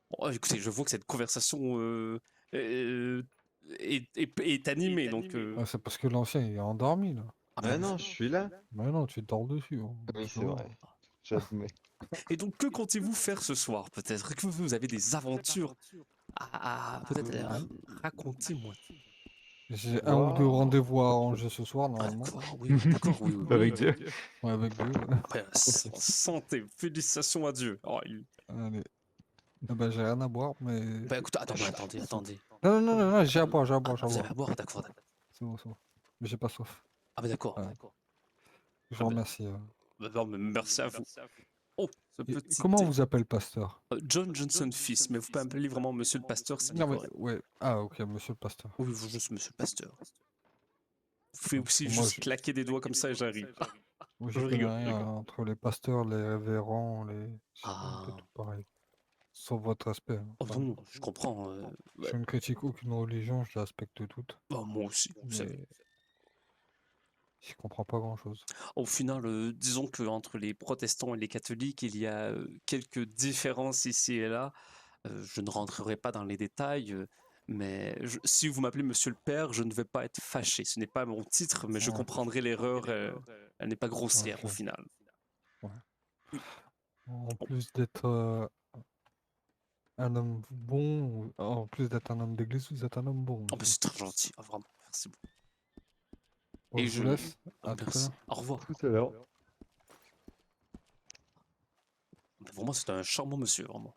Bon, écoutez, je vois que cette conversation est animée, donc... Ah, c'est parce que l'ancien il est endormi là. Ah, Ah bah, non, je suis là. Mais non, tu dors dessus. Hein. Oui, Je c'est vois. vrai. J'admets. Et donc, que comptez-vous faire ce soir, peut-être? Que vous avez des aventures à peut-être raconter-moi. J'ai un ou deux Wow. rendez-vous à arranger ce soir, Ah, normalement. d'accord, oui, d'accord, oui, oui, oui. Avec Dieu. Ouais, avec Dieu. Ouais, santé, félicitations à Dieu. Oh, Allez. Ah bah, j'ai rien à boire, mais. bah écoute, attendez. Non, non, non, non, non, j'ai à boire, j'ai à Ah, boire, j'ai à vous avez boire. à boire, d'accord. C'est bon, c'est bon. Mais j'ai pas soif. Ah, bah d'accord. Ouais. Je Ah, vous bah, remercie. bah, non, mais merci à vous. Oh, ce Et petit comment thé. on vous appelle pasteur? John Johnson fils, mais vous pouvez m'appeler vraiment Monsieur le Pasteur, c'est bien Non, mais correct. ouais. Ah, ok, monsieur le pasteur. Oui, vous juste Monsieur le Pasteur. Vous pouvez Ouais, parce aussi que moi, juste claquer des doigts comme ça et j'arrive. moi, Je j'y connais rigole, rien entre les pasteurs, les révérends, c'est un peu Ah. tout pareil. Sauf votre respect. Hein. Oh Enfin, non, je comprends. je ne critique aucune religion, je les respecte toutes. Oh, moi aussi, vous savez. Mais je comprends pas grand-chose. Au final, disons qu'entre les protestants et les catholiques, il y a quelques différences ici et là. Je ne rentrerai pas dans les détails, mais si vous m'appelez Monsieur le Père, je ne vais pas être fâché. Ce n'est pas mon titre, mais je Ouais. comprendrai l'erreur. Elle n'est pas grossière au Ok. final. En plus d'être un homme bon, en plus d'être un homme d'église, vous êtes un homme bon. Oh, bah, aussi. c'est très gentil, ah, vraiment. Merci beaucoup. Bon, Et je vous laisse. À tout à Merci. l'heure. Au revoir. Tout à l'heure. Mais vraiment, c'est un charmant monsieur, vraiment.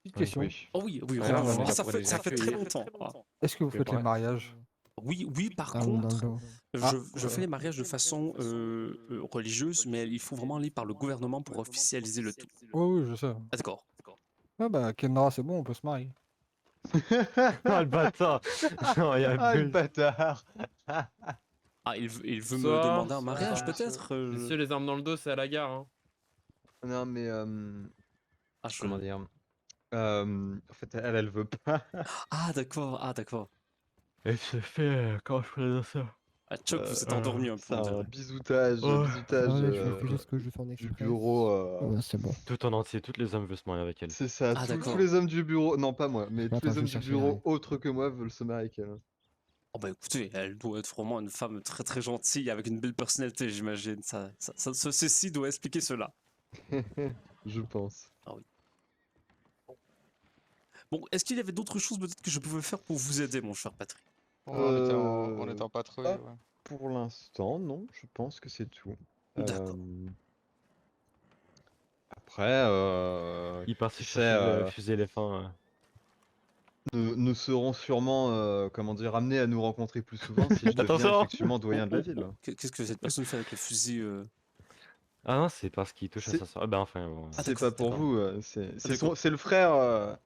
Petite question. Oui. Oh oui, oui, Ouais, vraiment. non, mais Ah, ça fait très accueillir. longtemps. Ah. Est-ce que vous faites les mariages Oui, par dans contre, le- je fais les mariages de façon religieuse, mais il faut vraiment aller par le gouvernement pour officialiser le tout. Oui, oui, je sais. Ah, d'accord. Ah bah, Kendra, c'est bon, on peut se marier. Ah, le bâtard. Non, il y a Ah, le plus. bâtard. Ah, il veut me Bonsoir, demander un mariage, bonsoir. peut-être Messieurs, les armes dans le dos, c'est à la gare. Hein. Non, mais Ah, comment dire? En fait, elle veut pas. Ah, d'accord. Et se fait... Comment je peux dire ça? Ah, Chuck, vous êtes endormi un peu, C'est on un dirait. bisoutage, Ouais. juste que je fais en du bureau. c'est bon. Tout en entier, toutes les hommes veulent se marier avec elle. C'est ça. Ah, tous d'accord. les hommes du bureau, non pas moi, mais tous Attends, les je hommes vais du chercher bureau Harry. autres que moi veulent se marier avec elle. Oh, bah écoutez, elle doit être vraiment une femme très très gentille, avec une belle personnalité, j'imagine. Ceci doit expliquer cela. Je pense. Bon, est-ce qu'il y avait d'autres choses peut-être que je pouvais faire pour vous aider, mon cher Patrick? Ouais, on était en patrouille, hop. ouais. Pour l'instant, non, je pense que c'est tout. D'accord. Après, Il part qui chercher sait, le fusil éléphant. nous serons sûrement, comment dire, amenés à nous rencontrer plus souvent si je deviens Attention. effectivement doyen de la ville. Qu'est-ce que cette personne fait avec le fusil Ah non, c'est parce qu'il touche à C'est- sa soeur. Ah ben enfin, bon. Ah, C'est d'accord, pas pour d'accord. vous, d'accord. c'est le frère,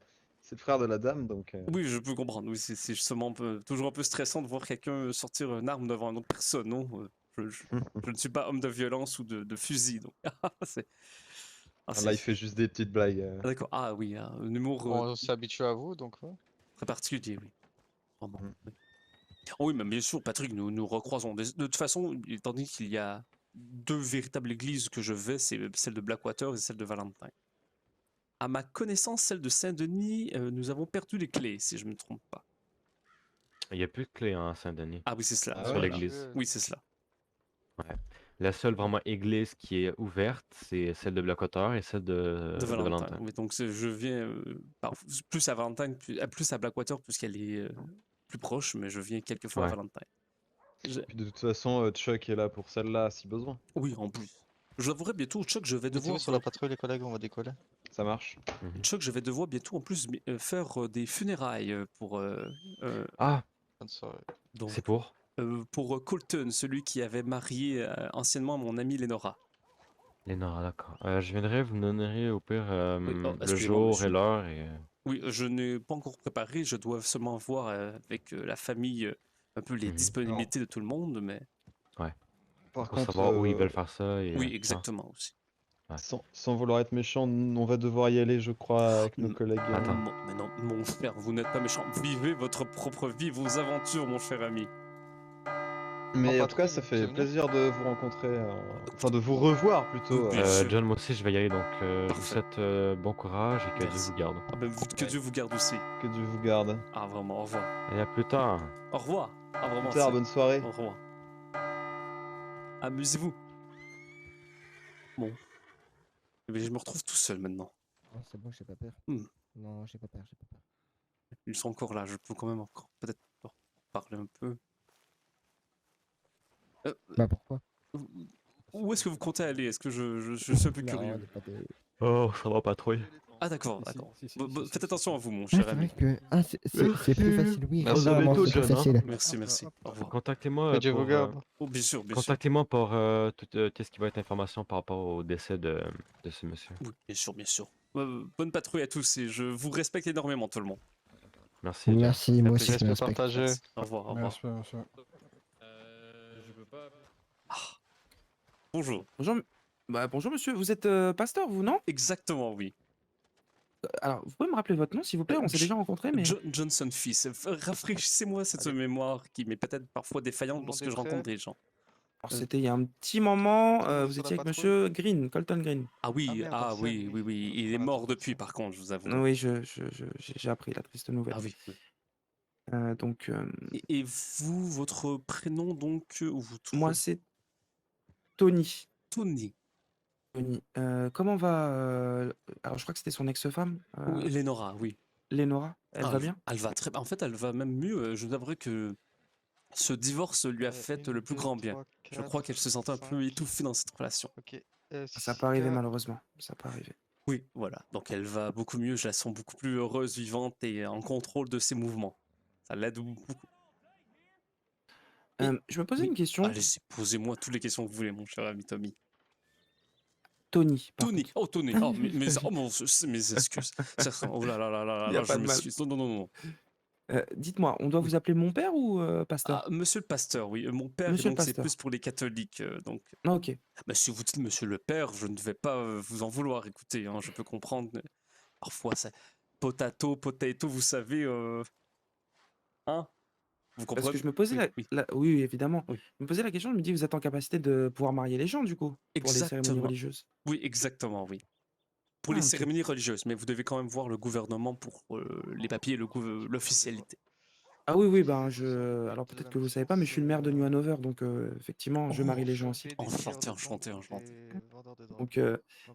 c'est le frère de la dame, donc. Oui, je peux comprendre. Oui, c'est justement toujours un peu stressant de voir quelqu'un sortir une arme devant une autre personne, non? Je ne suis pas homme de violence ou de fusil, donc. c'est... Ah, Là, il fait juste des petites blagues. Ah, d'accord. Ah oui, un humour On s'habitue à vous, donc ouais. très particulier, oui. Vraiment, Mm. oui. Oh oui, mais bien sûr, Patrick, nous recroisons. De toute façon, étant donné qu'il y a deux véritables églises que je vais, c'est celle de Blackwater et celle de Valentine. À ma connaissance, celle de Saint-Denis, nous avons perdu les clés, si je ne me trompe pas. Il n'y a plus de clé à Saint-Denis. Ah oui, c'est cela. Ah sur ouais. l'église. Oui, c'est cela. La seule vraiment église qui est ouverte, c'est celle de Blackwater et celle De de Valentin. Valentin. Oui, donc je viens plus à Valentin, plus à Blackwater, puisqu'elle est plus proche, mais je viens quelques fois à Ouais. Valentin. Puis de toute façon, Chuck est là pour celle-là si besoin. Oui, en plus. Je l'avouerai bientôt, Chuck, je vais Mettez-vous devoir. sur la patrouille, les collègues, on va décoller. Ça marche. Chuck, je vais devoir bientôt en plus faire des funérailles pour. Ah, Bonne soirée. Donc, c'est pour? pour Colton, celui qui avait marié anciennement mon amie Lenora. Lénora, d'accord. Je viendrai, vous me donnerez au pire le excusez-moi, jour monsieur. et l'heure. Et... Oui, je n'ai pas encore préparé, je dois seulement voir avec la famille un peu les Mhm. disponibilités de tout le monde, mais. Par Pour contre, savoir où ils veulent faire ça. Et, Oui, quand. exactement aussi. sans vouloir être méchant, on va devoir y aller, je crois, avec nos collègues. Attends. Mais non, mon frère, vous n'êtes pas méchant. Vivez votre propre vie, vos aventures, mon cher ami. Mais En en tout cas, patrouille, ça tu fait veux venir plaisir de vous rencontrer, enfin de vous revoir plutôt. Bien sûr. John, moi aussi, je vais y aller. Donc, je vous Parfait. souhaite bon courage et que Dieu Merci. vous garde. Ah ben, que Ouais. Dieu vous garde aussi. Que Dieu vous garde. Ah, vraiment, au revoir. Et à plus tard. Au revoir. Ah, vraiment, Plus tard, c'est- bonne soirée. Au revoir. Amusez-vous. Bon. Eh bien, je me retrouve tout seul maintenant. Oh, c'est bon, j'ai pas peur. Hmm. Non, j'ai pas peur, j'ai pas peur. Ils sont encore là, je peux quand même encore peut-être leur parler un peu. Bah pourquoi? Où est-ce que vous comptez aller? Est-ce que je suis un peu Non, curieux? j'ai pas de- Oh, ça va patrouille. Ah d'accord, Si, d'accord. si, si, Bon, si, bon, si, faites si, attention si. à vous, mon Ah, cher c'est ami. vrai que c'est plus facile, oui. Merci. Vraiment, bientôt, c'est plus John, hein. facile. Merci, merci. Au revoir. Contactez-moi Que Dieu vous pour, garde. Oh, bien sûr, bien sûr. contactez-moi pour tout ce qui va être information par rapport au décès de ce monsieur. Oui, bien sûr, bien sûr. Bonne patrouille à tous et je vous respecte énormément, tout le monde. Merci, John. Merci, moi aussi, je Respect me respecte. partagé. Merci. Au revoir, au revoir. Merci, merci. Je peux pas. Bonjour. Bonjour, bonjour monsieur, vous êtes pasteur, vous, non? Exactement, oui. Alors, vous pouvez me rappeler votre nom, s'il vous plaît? On s'est déjà rencontrés, mais... Johnson Fils. Rafraîchissez-moi cette mémoire qui m'est peut-être parfois défaillante Tout le lorsque monde je est prêt? rencontre des gens. Alors, c'était il y a un petit moment, Tout le monde vous sur étiez la avec patrouille? monsieur Green, Colton Green. Ah oui, merde, ah Arsène, oui, oui, oui. Il est Voilà, mort tout depuis, ça. par contre, je vous avoue. Oui, j'ai appris la triste nouvelle. Ah oui. Oui. Donc, Et vous, votre prénom donc, ou vous moi, c'est Tony. Tony. Tony. Comment va... alors, je crois que c'était son ex-femme, Oui, Lenora, oui. Lénora. Elle va bien? Elle va très bien. En fait, elle va même mieux. Je vous avouerai que ce divorce lui a fait le plus grand bien. Je crois qu'elle se sentait un peu étouffée dans cette relation. Ok. Ça peut arriver, malheureusement. Ça peut arriver. Oui, voilà. Donc elle va beaucoup mieux. Je la sens beaucoup plus heureuse, vivante et en contrôle de ses mouvements. Ça l'aide beaucoup. Je me posais Oui. une question. Allez-y, posez-moi toutes les questions que vous voulez, mon cher ami Tommy. Tony, par Tony, contre. oh Tony, oh, mes excuses. Oh là là là là Il y a là, pas je de mal. m'excuse. Non, non, non, non. Dites-moi, on doit vous appeler mon père ou pasteur? Ah, monsieur le pasteur, oui. Mon père, Monsieur le donc c'est pasteur. plus pour les catholiques. Donc, Ah, ok. si vous dites monsieur le père, je ne vais pas vous en vouloir. Écoutez, hein, je peux comprendre. Parfois, ça... potato, vous savez. Hein? Vous Parce comprenez? que je me posais Oui, oui, évidemment. Oui. Je me posais la question, je me dis, vous êtes en capacité de pouvoir marier les gens, du coup, pour les cérémonies Exactement. religieuses. Oui, exactement, oui. Pour Ah, les ok. cérémonies religieuses, mais vous devez quand même voir le gouvernement pour les papiers et l'officialité. Ah oui, oui, alors peut-être que vous savez pas, mais je suis le maire de New Hanover, donc effectivement, je Oh, marie les gens aussi. enchanté. Donc,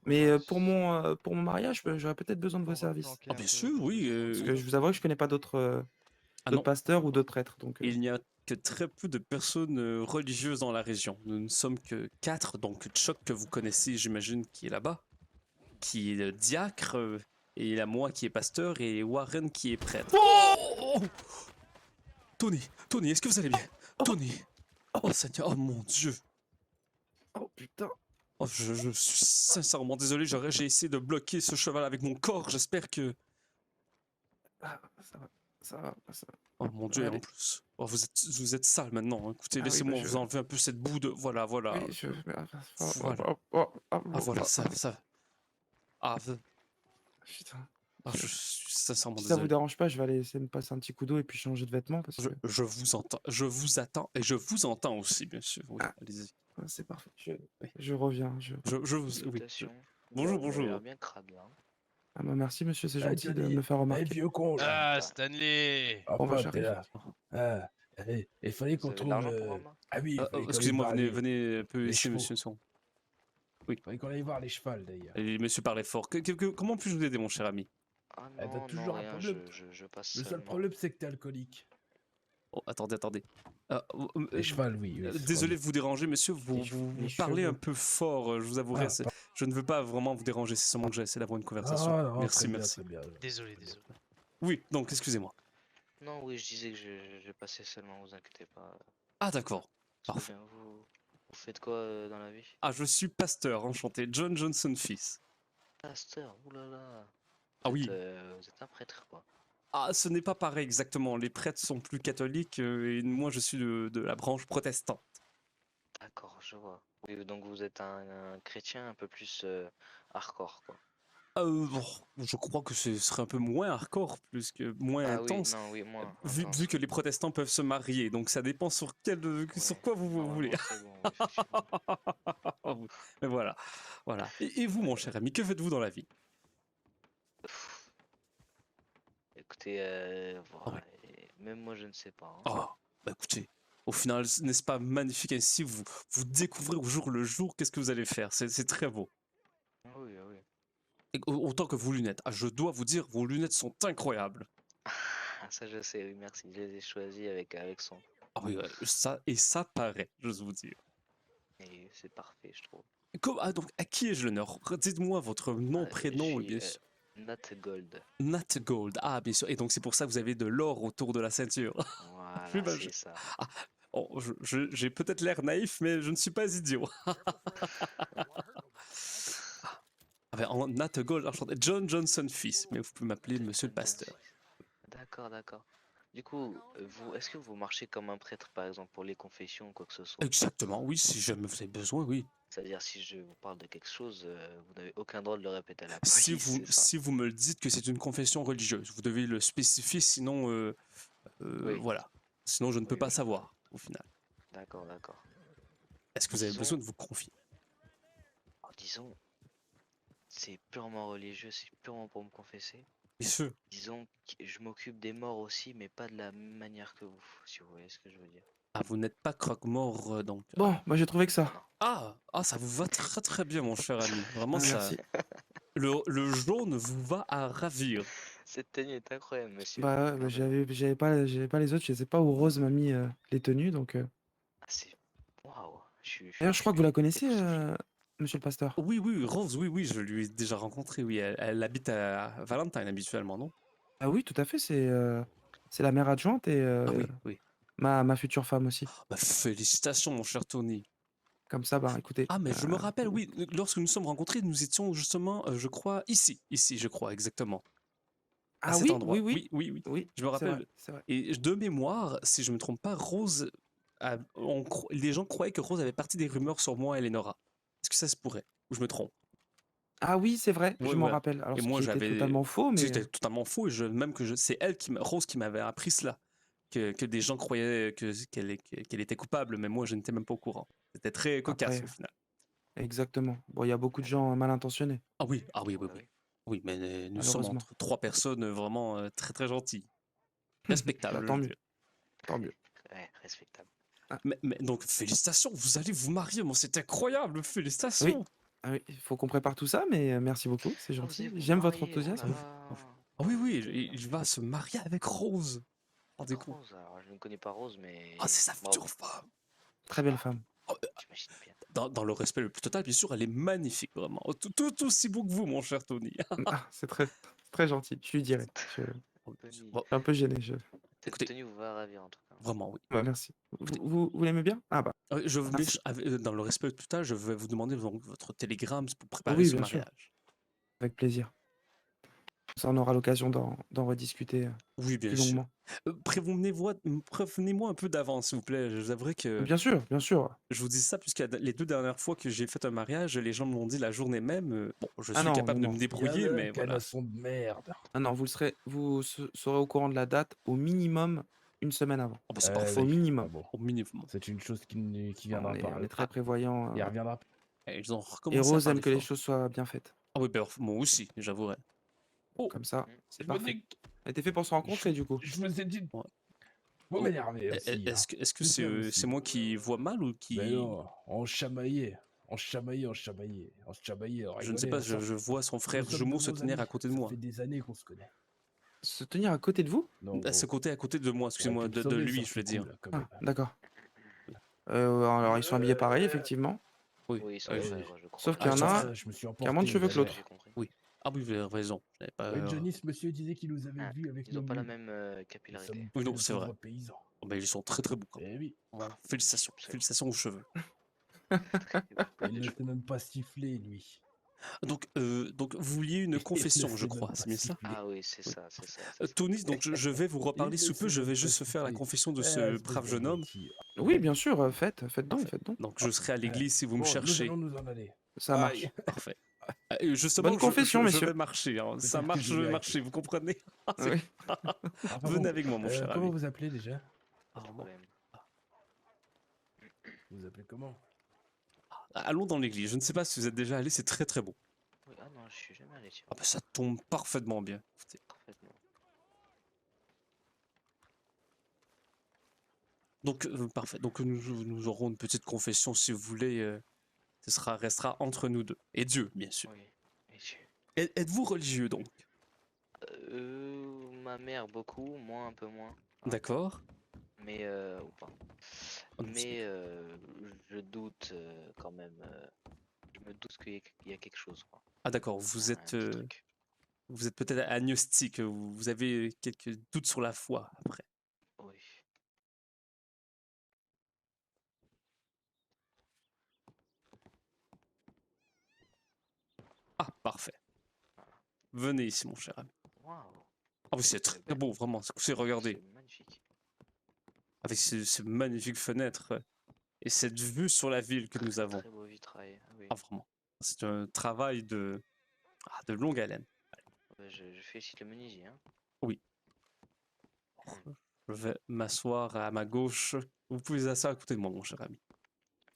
mais pour mon mariage, j'aurais peut-être besoin de vos services. Ah, bien sûr, oui. Parce que je vous avoue que je connais pas d'autres Ah non, pasteurs ou d'autres prêtres. Donc, il n'y a que très peu de personnes religieuses dans la région. Nous ne sommes que 4, donc Chuck que vous connaissez, j'imagine, qui est là-bas, qui est le diacre, et il y a moi qui est pasteur, et Warren qui est prêtre. Oh! Tony, est-ce que vous allez bien? Tony! Oh Seigneur, oh mon Dieu! oh putain. Oh, je suis sincèrement désolé, j'ai essayé de bloquer ce cheval avec mon corps, j'espère que... Ah, ça va. Oh mon Dieu, et en Allez. plus, oh, vous êtes sale maintenant, hein. Écoutez, Ah oui, laissez-moi bah, vous enlever un peu cette boue de... Voilà. Oui, Voilà. Ah voilà, ça... Ah, Putain. je suis sincèrement Si ça vous désolé. dérange pas, je vais aller essayer de me passer un petit coup d'eau et puis changer de vêtements parce que Je vous attends, et je vous entends aussi, bien sûr. Oui, Ah. allez-y. c'est parfait. Oui. Je reviens. Je vous... Oui. Bonjour. bien crade là. Ah bah merci monsieur, c'est Ah, gentil de Johnny. me faire remarquer. Vieux con, là. Ah, Stanley! Bon, bah, Enfin, t'es j'arrive. là. Il fallait Vous qu'on avez de trouve. l'argent pour un mât? Ah oui, il fallait qu'on aille Excusez-moi, voir venez un peu les ici, chevaux. monsieur Son. Oui. Il fallait qu'on aille voir les chevals d'ailleurs. Et monsieur parlait fort. Comment puis-je vous aider, mon cher ami? Ah T'as non, non, toujours un rien, problème. je passe Le seul seulement. problème, c'est que t'es alcoolique. Oh, attendez. Les chevals, oui. Désolé de vous déranger, monsieur. Vous les parlez un chevaux. peu fort, je vous avouerai. Ah, Je ne veux pas vraiment vous déranger, c'est seulement que j'essaie d'avoir une conversation. Ah, non, Merci, très bien, merci. très bien. Désolé. Oui, donc, excusez-moi. Non, oui, je disais que je passais seulement, vous inquiétez pas. Ah, d'accord. Tout va Parfait. bien. Vous faites quoi dans la vie? Ah, je suis pasteur, enchanté. John Johnson fils. Pasteur, oulala. Ah oui. Vous êtes un prêtre, quoi. Ah, ce n'est pas pareil exactement. Les prêtres sont plus catholiques et moi, je suis de la branche protestante. D'accord, je vois. Oui, donc vous êtes un chrétien un peu plus hardcore, quoi. Bon, je crois que ce serait un peu moins hardcore, plus que moins Ah oui, intense. non, oui, moins Vu intense. que les protestants peuvent se marier, donc ça dépend sur sur quoi vous voulez. Normalement, c'est bon, effectivement. Mais voilà. Et vous, mon cher ami, que faites-vous dans la vie? Écoutez, Ah ouais. même moi je ne sais pas. hein. Oh, bah écoutez, au final, n'est-ce pas magnifique ainsi vous découvrez au jour le jour qu'est-ce que vous allez faire. C'est très beau. Ah oui, ah oui. Et autant que vos lunettes. Ah, je dois vous dire, vos lunettes sont incroyables. Ah, ça je sais, oui, merci. Je les ai choisis avec son. Ah oui, ça paraît, j'ose vous dire. Et c'est parfait, je trouve. Ah, donc, à qui ai-je l'honneur? Dites-moi votre nom, prénom, Je et bien suis sûr. Nat Gold. Nat Gold. Ah, bien sûr. Et donc, c'est pour ça que vous avez de l'or autour de la ceinture. Voilà, J'imagine. c'est ça. Ah, oh, j'ai peut-être l'air naïf, mais je ne suis pas idiot. Ah, ben, Nat Gold, enchanté. John Johnson fils, mais vous pouvez m'appeler monsieur le pasteur. D'accord. Du coup, est-ce que vous marchez comme un prêtre, par exemple, pour les confessions ou quoi que ce soit? Exactement, oui, si jamais vous avez besoin, oui. C'est-à-dire, si je vous parle de quelque chose, vous n'avez aucun droit de le répéter à la Si police, c'est ça? si vous me le dites que c'est une confession religieuse, vous devez le spécifier, sinon, Oui. voilà. Sinon, je ne peux Oui, pas oui. savoir, au final. D'accord. Est-ce que vous avez Disons- besoin de vous confier? Alors, disons, c'est purement religieux, c'est purement pour me confesser. Bien sûr. Disons que je m'occupe des morts aussi, mais pas de la même manière que vous, si vous voyez ce que je veux dire. Ah, vous n'êtes pas croque-mort, donc. Bon, moi j'ai trouvé que ça. Ah, ça vous va très très bien, mon cher ami. Vraiment, Ah, ça. merci. Le jaune vous va à ravir. Cette tenue est incroyable, monsieur. Bah ouais, bah, j'avais pas les autres, je sais pas où Rose m'a mis les tenues, donc. Ah, c'est. Waouh! D'ailleurs, je crois que vous la connaissez, monsieur le pasteur. Oui, Rose, oui, je lui ai déjà rencontré, oui. Elle habite à Valentine habituellement, non? Ah oui, tout à fait, c'est la mère adjointe et Ah oui. ma future femme aussi. Bah, félicitations, mon cher Tony. Comme ça, bah écoutez. Ah, mais je me rappelle, oui, lorsque nous sommes rencontrés, nous étions justement, je crois, ici, je crois, exactement. À Ah cet oui, endroit. oui. Oui, je me c'est rappelle. vrai, c'est vrai. Et de mémoire, si je me trompe pas, Rose, les gens croyaient que Rose avait parti des rumeurs sur moi et Lenora. Est-ce que ça se pourrait? Ou je me trompe? Ah oui, c'est vrai, Ouais, je m'en ouais. rappelle. Alors, Et ce moi, qui était j'avais. totalement faux, mais. C'était totalement faux. Et c'est elle Rose qui m'avait appris cela. Que des gens croyaient qu'elle était coupable, mais moi, je n'étais même pas au courant. C'était très cocasse Après, au final. exactement. Bon, il y a beaucoup de gens mal intentionnés, Ah oui. Oui, mais nous sommes malheureusement. entre trois personnes vraiment très très gentilles. Bah, Respectables, je tant veux mieux, dire. tant mieux. Ouais, respectable. Mais donc, félicitations, vous allez vous marier. Moi, c'est incroyable. Félicitations. Ah oui, il faut qu'on prépare tout ça, mais merci beaucoup, c'est Oh, vous gentil. allez vous J'aime votre marier, oh là enthousiasme. là. Ah oui, il va se marier avec Rose. Rendez compte. Rose, alors je ne connais pas Rose, mais. Ah, c'est sa bravo, future femme. Très belle femme. j'imagine bien. Dans le respect le plus total, bien sûr, elle est magnifique, vraiment. Tout aussi beau que vous, mon cher Tony. Ah, c'est très gentil, je lui dirai. Je Tony, Bon, suis un peu gêné. cette écoutez, tenue vous va ravir en tout cas. vraiment, oui. Bah, merci. Écoutez. Vous l'aimez bien? Ah bah, Je voulais, merci. dans le respect le plus total, je vais vous demander donc, votre télégramme pour préparer Oui, ce bien sûr. mariage. Avec plaisir. Ça, on aura l'occasion d'en rediscuter Oui, bien plus sûr. longuement. Prévenez-moi un peu d'avance, s'il vous plaît. Je vous avouerai que Bien sûr, bien sûr. je vous dis ça, puisque les 2 dernières fois que j'ai fait un mariage, les gens m'ont dit la journée même. Bon, je Ah suis non, capable non, de me non. débrouiller, mais voilà. Canasson de merde. Ah non, vous serez au courant de la date au minimum une semaine avant. Oh, bah, c'est Ouais, parfait, Au oui. minimum. Ah bon. au minimum. C'est une chose qui On viendra par. est très prévoyant. Il reviendra. Et ils ont Et recommencé à Rose aime parler que les fort. choses soient bien faites. Ah oui, ben, moi aussi, j'avouerai. Oh, Comme ça, c'est Je me parfait. dis- Elle était fait pour se rencontrer, du coup. Je me suis dit. Ouais. Vous m'énervez aussi. Est-ce que Tout ça aussi. c'est moi qui vois mal ou Mais qui... non, on chamaillait. On se chamaillait, on Je ne sais rigolait pas, ensemble. je vois son frère Nous sommes jumeau de se bons tenir à amis. côté de Ça moi. fait des années qu'on se connaît. Se tenir à côté de vous? Non, À ce gros. côté à côté de moi, excusez-moi, Aurait pu te de sauver, lui, ça je veux aurait été dire. cool, quand Ah, même. d'accord. Alors, ils sont habillés pareil, effectivement. Oui. Oui, ils sont oui, frères, je crois. Sauf qu'il y Ah, en son a frère. Je me suis qui a moins de emporté, cheveux que désolé. l'autre. J'ai compris. Oui. Ah oui, vous avez raison. Je n'avais pas... Oui, Johnny, ce monsieur disait qu'il nous avait Ah, vus avec ils nos ont pas la mules. même Nous capillarité. sommes Oui, non, de c'est vrai. pauvres paysans. Oh, bah, ils sont très très beaux quand même. Eh oui. Voilà. Félicitations. Absolument. Félicitations aux cheveux. Il ne sait même pas siffler, lui. Donc vous vouliez une Il ne confession, je sait crois, même c'est pas bien ça? siffler. Ah oui, c'est Oui. ça, c'est ça, c'est ça. Tony, donc je vais vous Il reparler ne sous peu, sait je même vais pas juste faire la siffler. confession de Eh, ce espèce brave jeune homme. d'abruti. Oui, bien sûr, faites donc, Parfait. faites donc. Donc je serai à l'église si vous me Bon, nous cherchez. allons nous en aller. Ça marche. Aïe. Parfait. Justement, Bonne confession, je messieurs. vais marcher, hein. Ça Peut-être que marche, je je vais vais arrêter. marcher, vous comprenez? Ah, c'est- Oui. Enfin Venez bon, avec moi, mon cher comment ami. vous appelez déjà? Ah, Pas de bon. problème. Vous appelez comment? Allons dans l'église. Je ne sais pas si vous êtes déjà allé, c'est très très beau. Oui, ah non, je suis jamais allé, tiens. Ah bah, ça tombe parfaitement bien. Écoutez. Parfaitement. Donc parfait. Donc nous aurons une petite confession si vous voulez. Restera entre nous deux et Dieu, bien sûr. Oui, messieurs. Êtes-vous religieux donc? Ma mère beaucoup, moi un peu moins. D'accord. Mais ou pas. Oh, non, Mais je doute quand même. Je me doute qu'il y a quelque chose, quoi. Ah d'accord. Un Vous êtes petit truc. vous êtes peut-être agnostique. Vous avez quelques doutes sur la foi après. Oui. Ah parfait. Venez ici, mon cher ami. Waouh. Ah oui, c'est très beau, vraiment. C'est regardez. C'est magnifique. Avec ces magnifiques fenêtres et cette vue sur la ville que nous avons. Très beau vitrail. Ah oui. Ah vraiment. C'est un travail de longue haleine. Je félicite le menuisier, hein. Oui. Je vais m'asseoir à ma gauche. Vous pouvez vous asseoir à côté de moi, mon cher ami.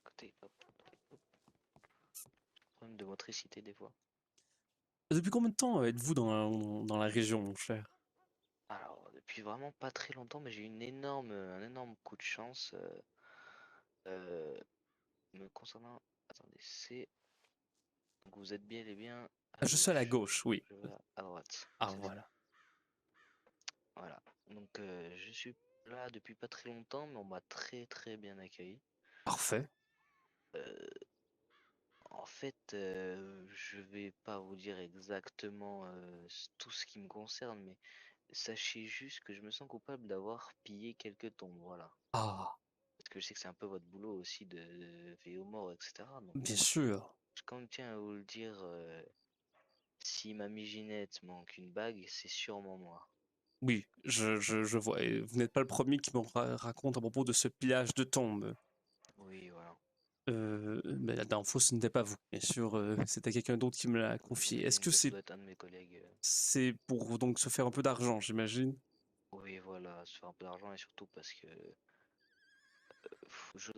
Écoutez, hop, hop. Problème de motricité des fois. Depuis combien de temps êtes-vous dans la région, mon cher? Alors, depuis vraiment pas très longtemps, mais j'ai eu un énorme coup de chance me concernant. Attendez, c'est. Donc vous êtes bien et bien. Je suis à la gauche, oui. Je vais à droite. Ah c'est ça. voilà. Voilà. Donc je suis là depuis pas très longtemps, mais on m'a très très bien accueilli. Parfait. En fait, je vais pas vous dire exactement tout ce qui me concerne, mais sachez juste que je me sens coupable d'avoir pillé quelques tombes, voilà. Ah, Parce que je sais que c'est un peu votre boulot aussi de veiller aux morts, etc. Donc, bien sûr. je quand même tiens à vous le dire, si Mamie Ginette manque une bague, c'est sûrement moi. Oui, je vois. Et vous n'êtes pas le premier qui me raconte à propos de ce pillage de tombes. Oui, voilà. Mais la dernière fois, ce n'était pas vous. Bien sûr, c'était quelqu'un d'autre qui me l'a confié. Oui, Est-ce que ça doit être un de mes collègues. c'est pour donc se faire un peu d'argent, j'imagine? Oui, voilà, se faire un peu d'argent et surtout parce que je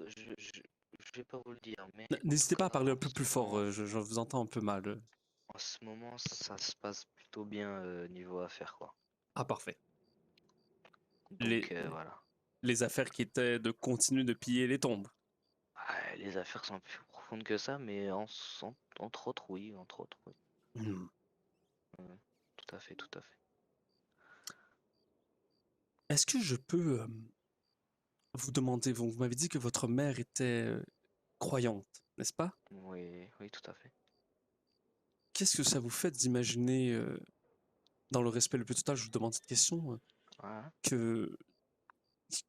vais pas vous le dire, mais N'hésitez pas à parler un peu en plus ce fort, moment, je vous entends un peu mal. en ce moment, ça se passe plutôt bien niveau affaires, quoi. Ah, parfait. Donc voilà. Les affaires qui étaient de continuer de piller les tombes. Ah, les affaires sont plus profondes que ça, mais entre autres, oui, entre autres, oui. Hmm. Tout à fait, tout à fait. Est-ce que je peux vous demander, vous m'avez dit que votre mère était croyante, n'est-ce pas? Oui, oui, tout à fait. Qu'est-ce que ça vous fait d'imaginer, dans le respect le plus total, je vous demande cette question, Ouais. que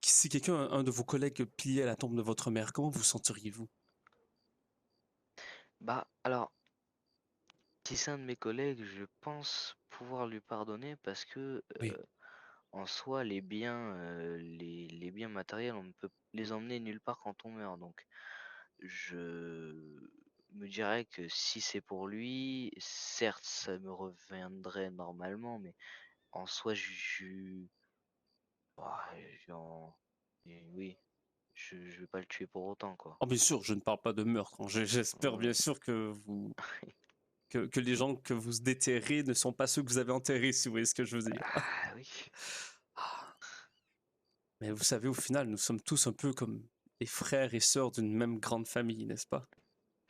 si quelqu'un, un de vos collègues pillait la tombe de votre mère, comment vous sentiriez-vous? Bah, alors, si c'est un de mes collègues, je pense pouvoir lui pardonner parce que Oui. en soi, les biens matériels, on ne peut les emmener nulle part quand on meurt. Donc, je me dirais que si c'est pour lui, certes, ça me reviendrait normalement, mais en soi, bah, oui, je vais pas le tuer pour autant, quoi. Oh, bien sûr, je ne parle pas de meurtre, hein. J'espère bien Ouais. sûr que vous que les gens que vous déterrez ne sont pas ceux que vous avez enterrés, si vous voyez ce que je veux dire. Ah oui. Ah. Mais vous savez, au final, nous sommes tous un peu comme les frères et sœurs d'une même grande famille, n'est-ce pas?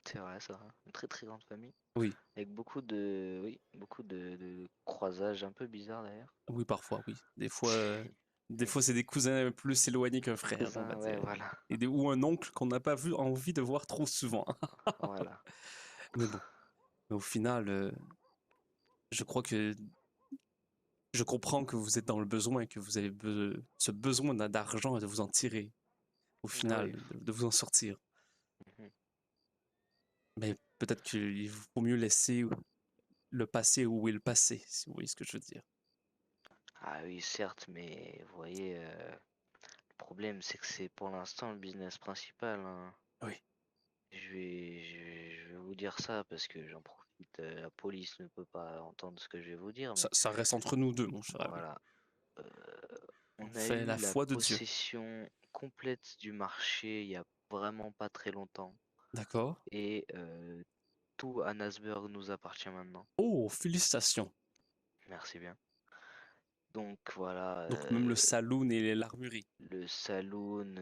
C'est vrai, ça. Une très très grande famille. Oui, Avec beaucoup de croisages un peu bizarres d'ailleurs. oui, parfois, oui. Des fois, c'est des cousins plus éloignés qu'un frère, on va Cousins, ouais, dire. voilà. Ou un oncle qu'on n'a pas envie de voir trop souvent. Voilà. Mais bon, mais au final, je crois que je comprends que vous êtes dans le besoin et que vous avez ce besoin d'argent et de vous en tirer, au Ah final, oui. de vous en sortir. Mhm. Mais peut-être qu'il faut mieux laisser le passé où est le passé, si vous voyez ce que je veux dire. Ah oui, certes, mais vous voyez, le problème c'est que c'est pour l'instant le business principal, hein. Oui. Je vais vous dire ça parce que j'en profite, la police ne peut pas entendre ce que je vais vous dire, mais Ça reste entre nous deux, mon cher ami. voilà. Euh, On on a fait eu la la foi de Dieu. possession complète du marché il y a vraiment pas très longtemps. D'accord? Et tout Anasberg nous appartient maintenant. Oh, félicitations. Merci bien. Donc voilà, Donc même le saloon et l'armurerie. le saloon,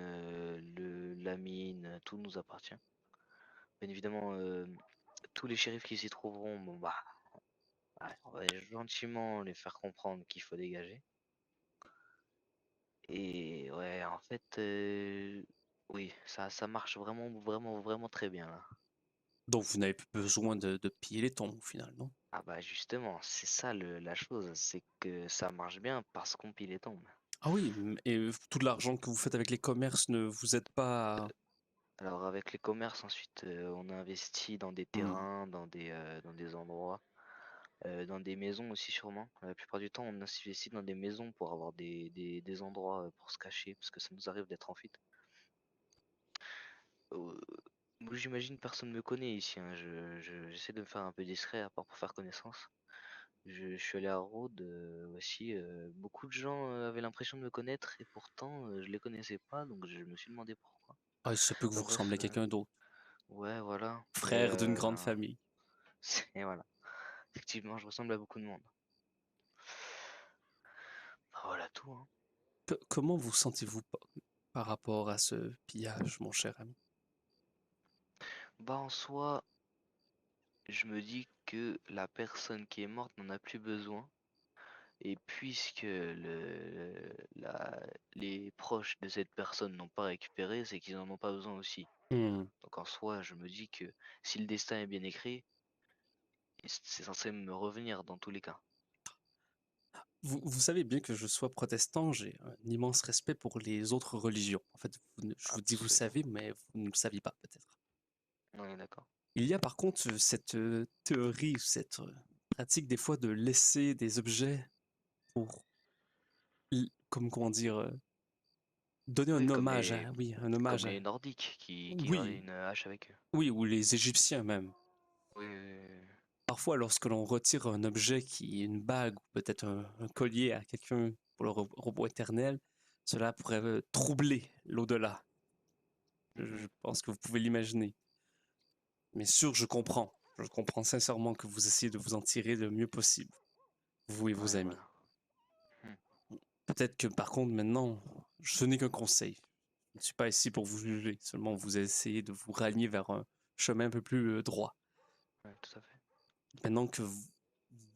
la mine, tout nous appartient. Bien évidemment, tous les shérifs qui s'y trouveront, bon bah, ouais, on va gentiment les faire comprendre qu'il faut dégager. Et ouais, en fait, oui, ça marche vraiment très bien là. Donc vous n'avez plus besoin de piller les tombes, au final, non? Ah bah justement, c'est ça la chose, c'est que ça marche bien parce qu'on pile les tombes. Ah oui, et tout l'argent que vous faites avec les commerces ne vous aide pas à... Alors avec les commerces, ensuite, on a investi dans des Hmm. terrains, dans des endroits, dans des maisons aussi sûrement. La plupart du temps, on investit dans des maisons pour avoir des endroits pour se cacher, parce que ça nous arrive d'être en fuite. Moi, j'imagine personne me connaît ici, hein. J'essaie de me faire un peu discret à part pour faire connaissance. Je suis allé à Rhodes aussi. Beaucoup de gens avaient l'impression de me connaître et pourtant je les connaissais pas, donc je me suis demandé pourquoi. Ah, il se peut que vous Bref, ressemblez à quelqu'un d'autre. ouais, voilà. Mais Frère d'une grande famille. et voilà. Effectivement, je ressemble à beaucoup de monde. Bah, voilà tout, hein. Comment vous sentez-vous par rapport à ce pillage, mon cher ami? Bah en soi, je me dis que la personne qui est morte n'en a plus besoin. Et puisque les proches de cette personne n'ont pas récupéré, c'est qu'ils n'en ont pas besoin aussi. Hmm. Donc en soi, je me dis que si le destin est bien écrit, c'est censé me revenir dans tous les cas. Vous savez bien que je sois protestant, j'ai un immense respect pour les autres religions. En fait, je vous dis vous Absolument. savez, mais vous ne le saviez pas peut-être. On est d'accord. Il y a par contre cette théorie, cette pratique des fois de laisser des objets pour, comment dire, donner un Oui, hommage, oui, un comme hommage les Nordiques qui gardaient oui, une hache avec eux. oui, ou les Égyptiens même. Oui, oui, oui. Parfois, lorsque l'on retire un objet qui est une bague ou peut-être un collier à quelqu'un pour le robot éternel, cela pourrait troubler l'au-delà. Je pense que vous pouvez l'imaginer. Mais sûr, je comprends. Je comprends sincèrement que vous essayez de vous en tirer le mieux possible, vous et vos Ouais, amis. voilà. Peut-être que par contre, maintenant, ce n'est qu'un conseil. Je ne suis pas ici pour vous juger, seulement vous essayez de vous rallier vers un chemin un peu plus droit. Ouais, tout à fait. Maintenant que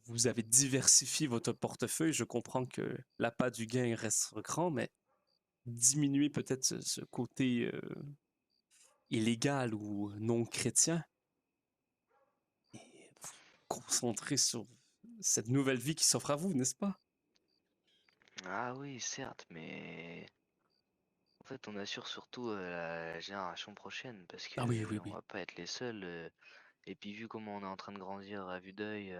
vous avez diversifié votre portefeuille, je comprends que l'appât du gain reste grand, mais diminuer peut-être ce côté illégal ou non chrétien et vous concentrer sur cette nouvelle vie qui s'offre à vous, n'est-ce pas? Ah oui, certes, mais en fait, on assure surtout la génération prochaine parce Ah oui, que oui, on oui. va pas être les seuls. Et puis, vu comment on est en train de grandir à vue d'œil,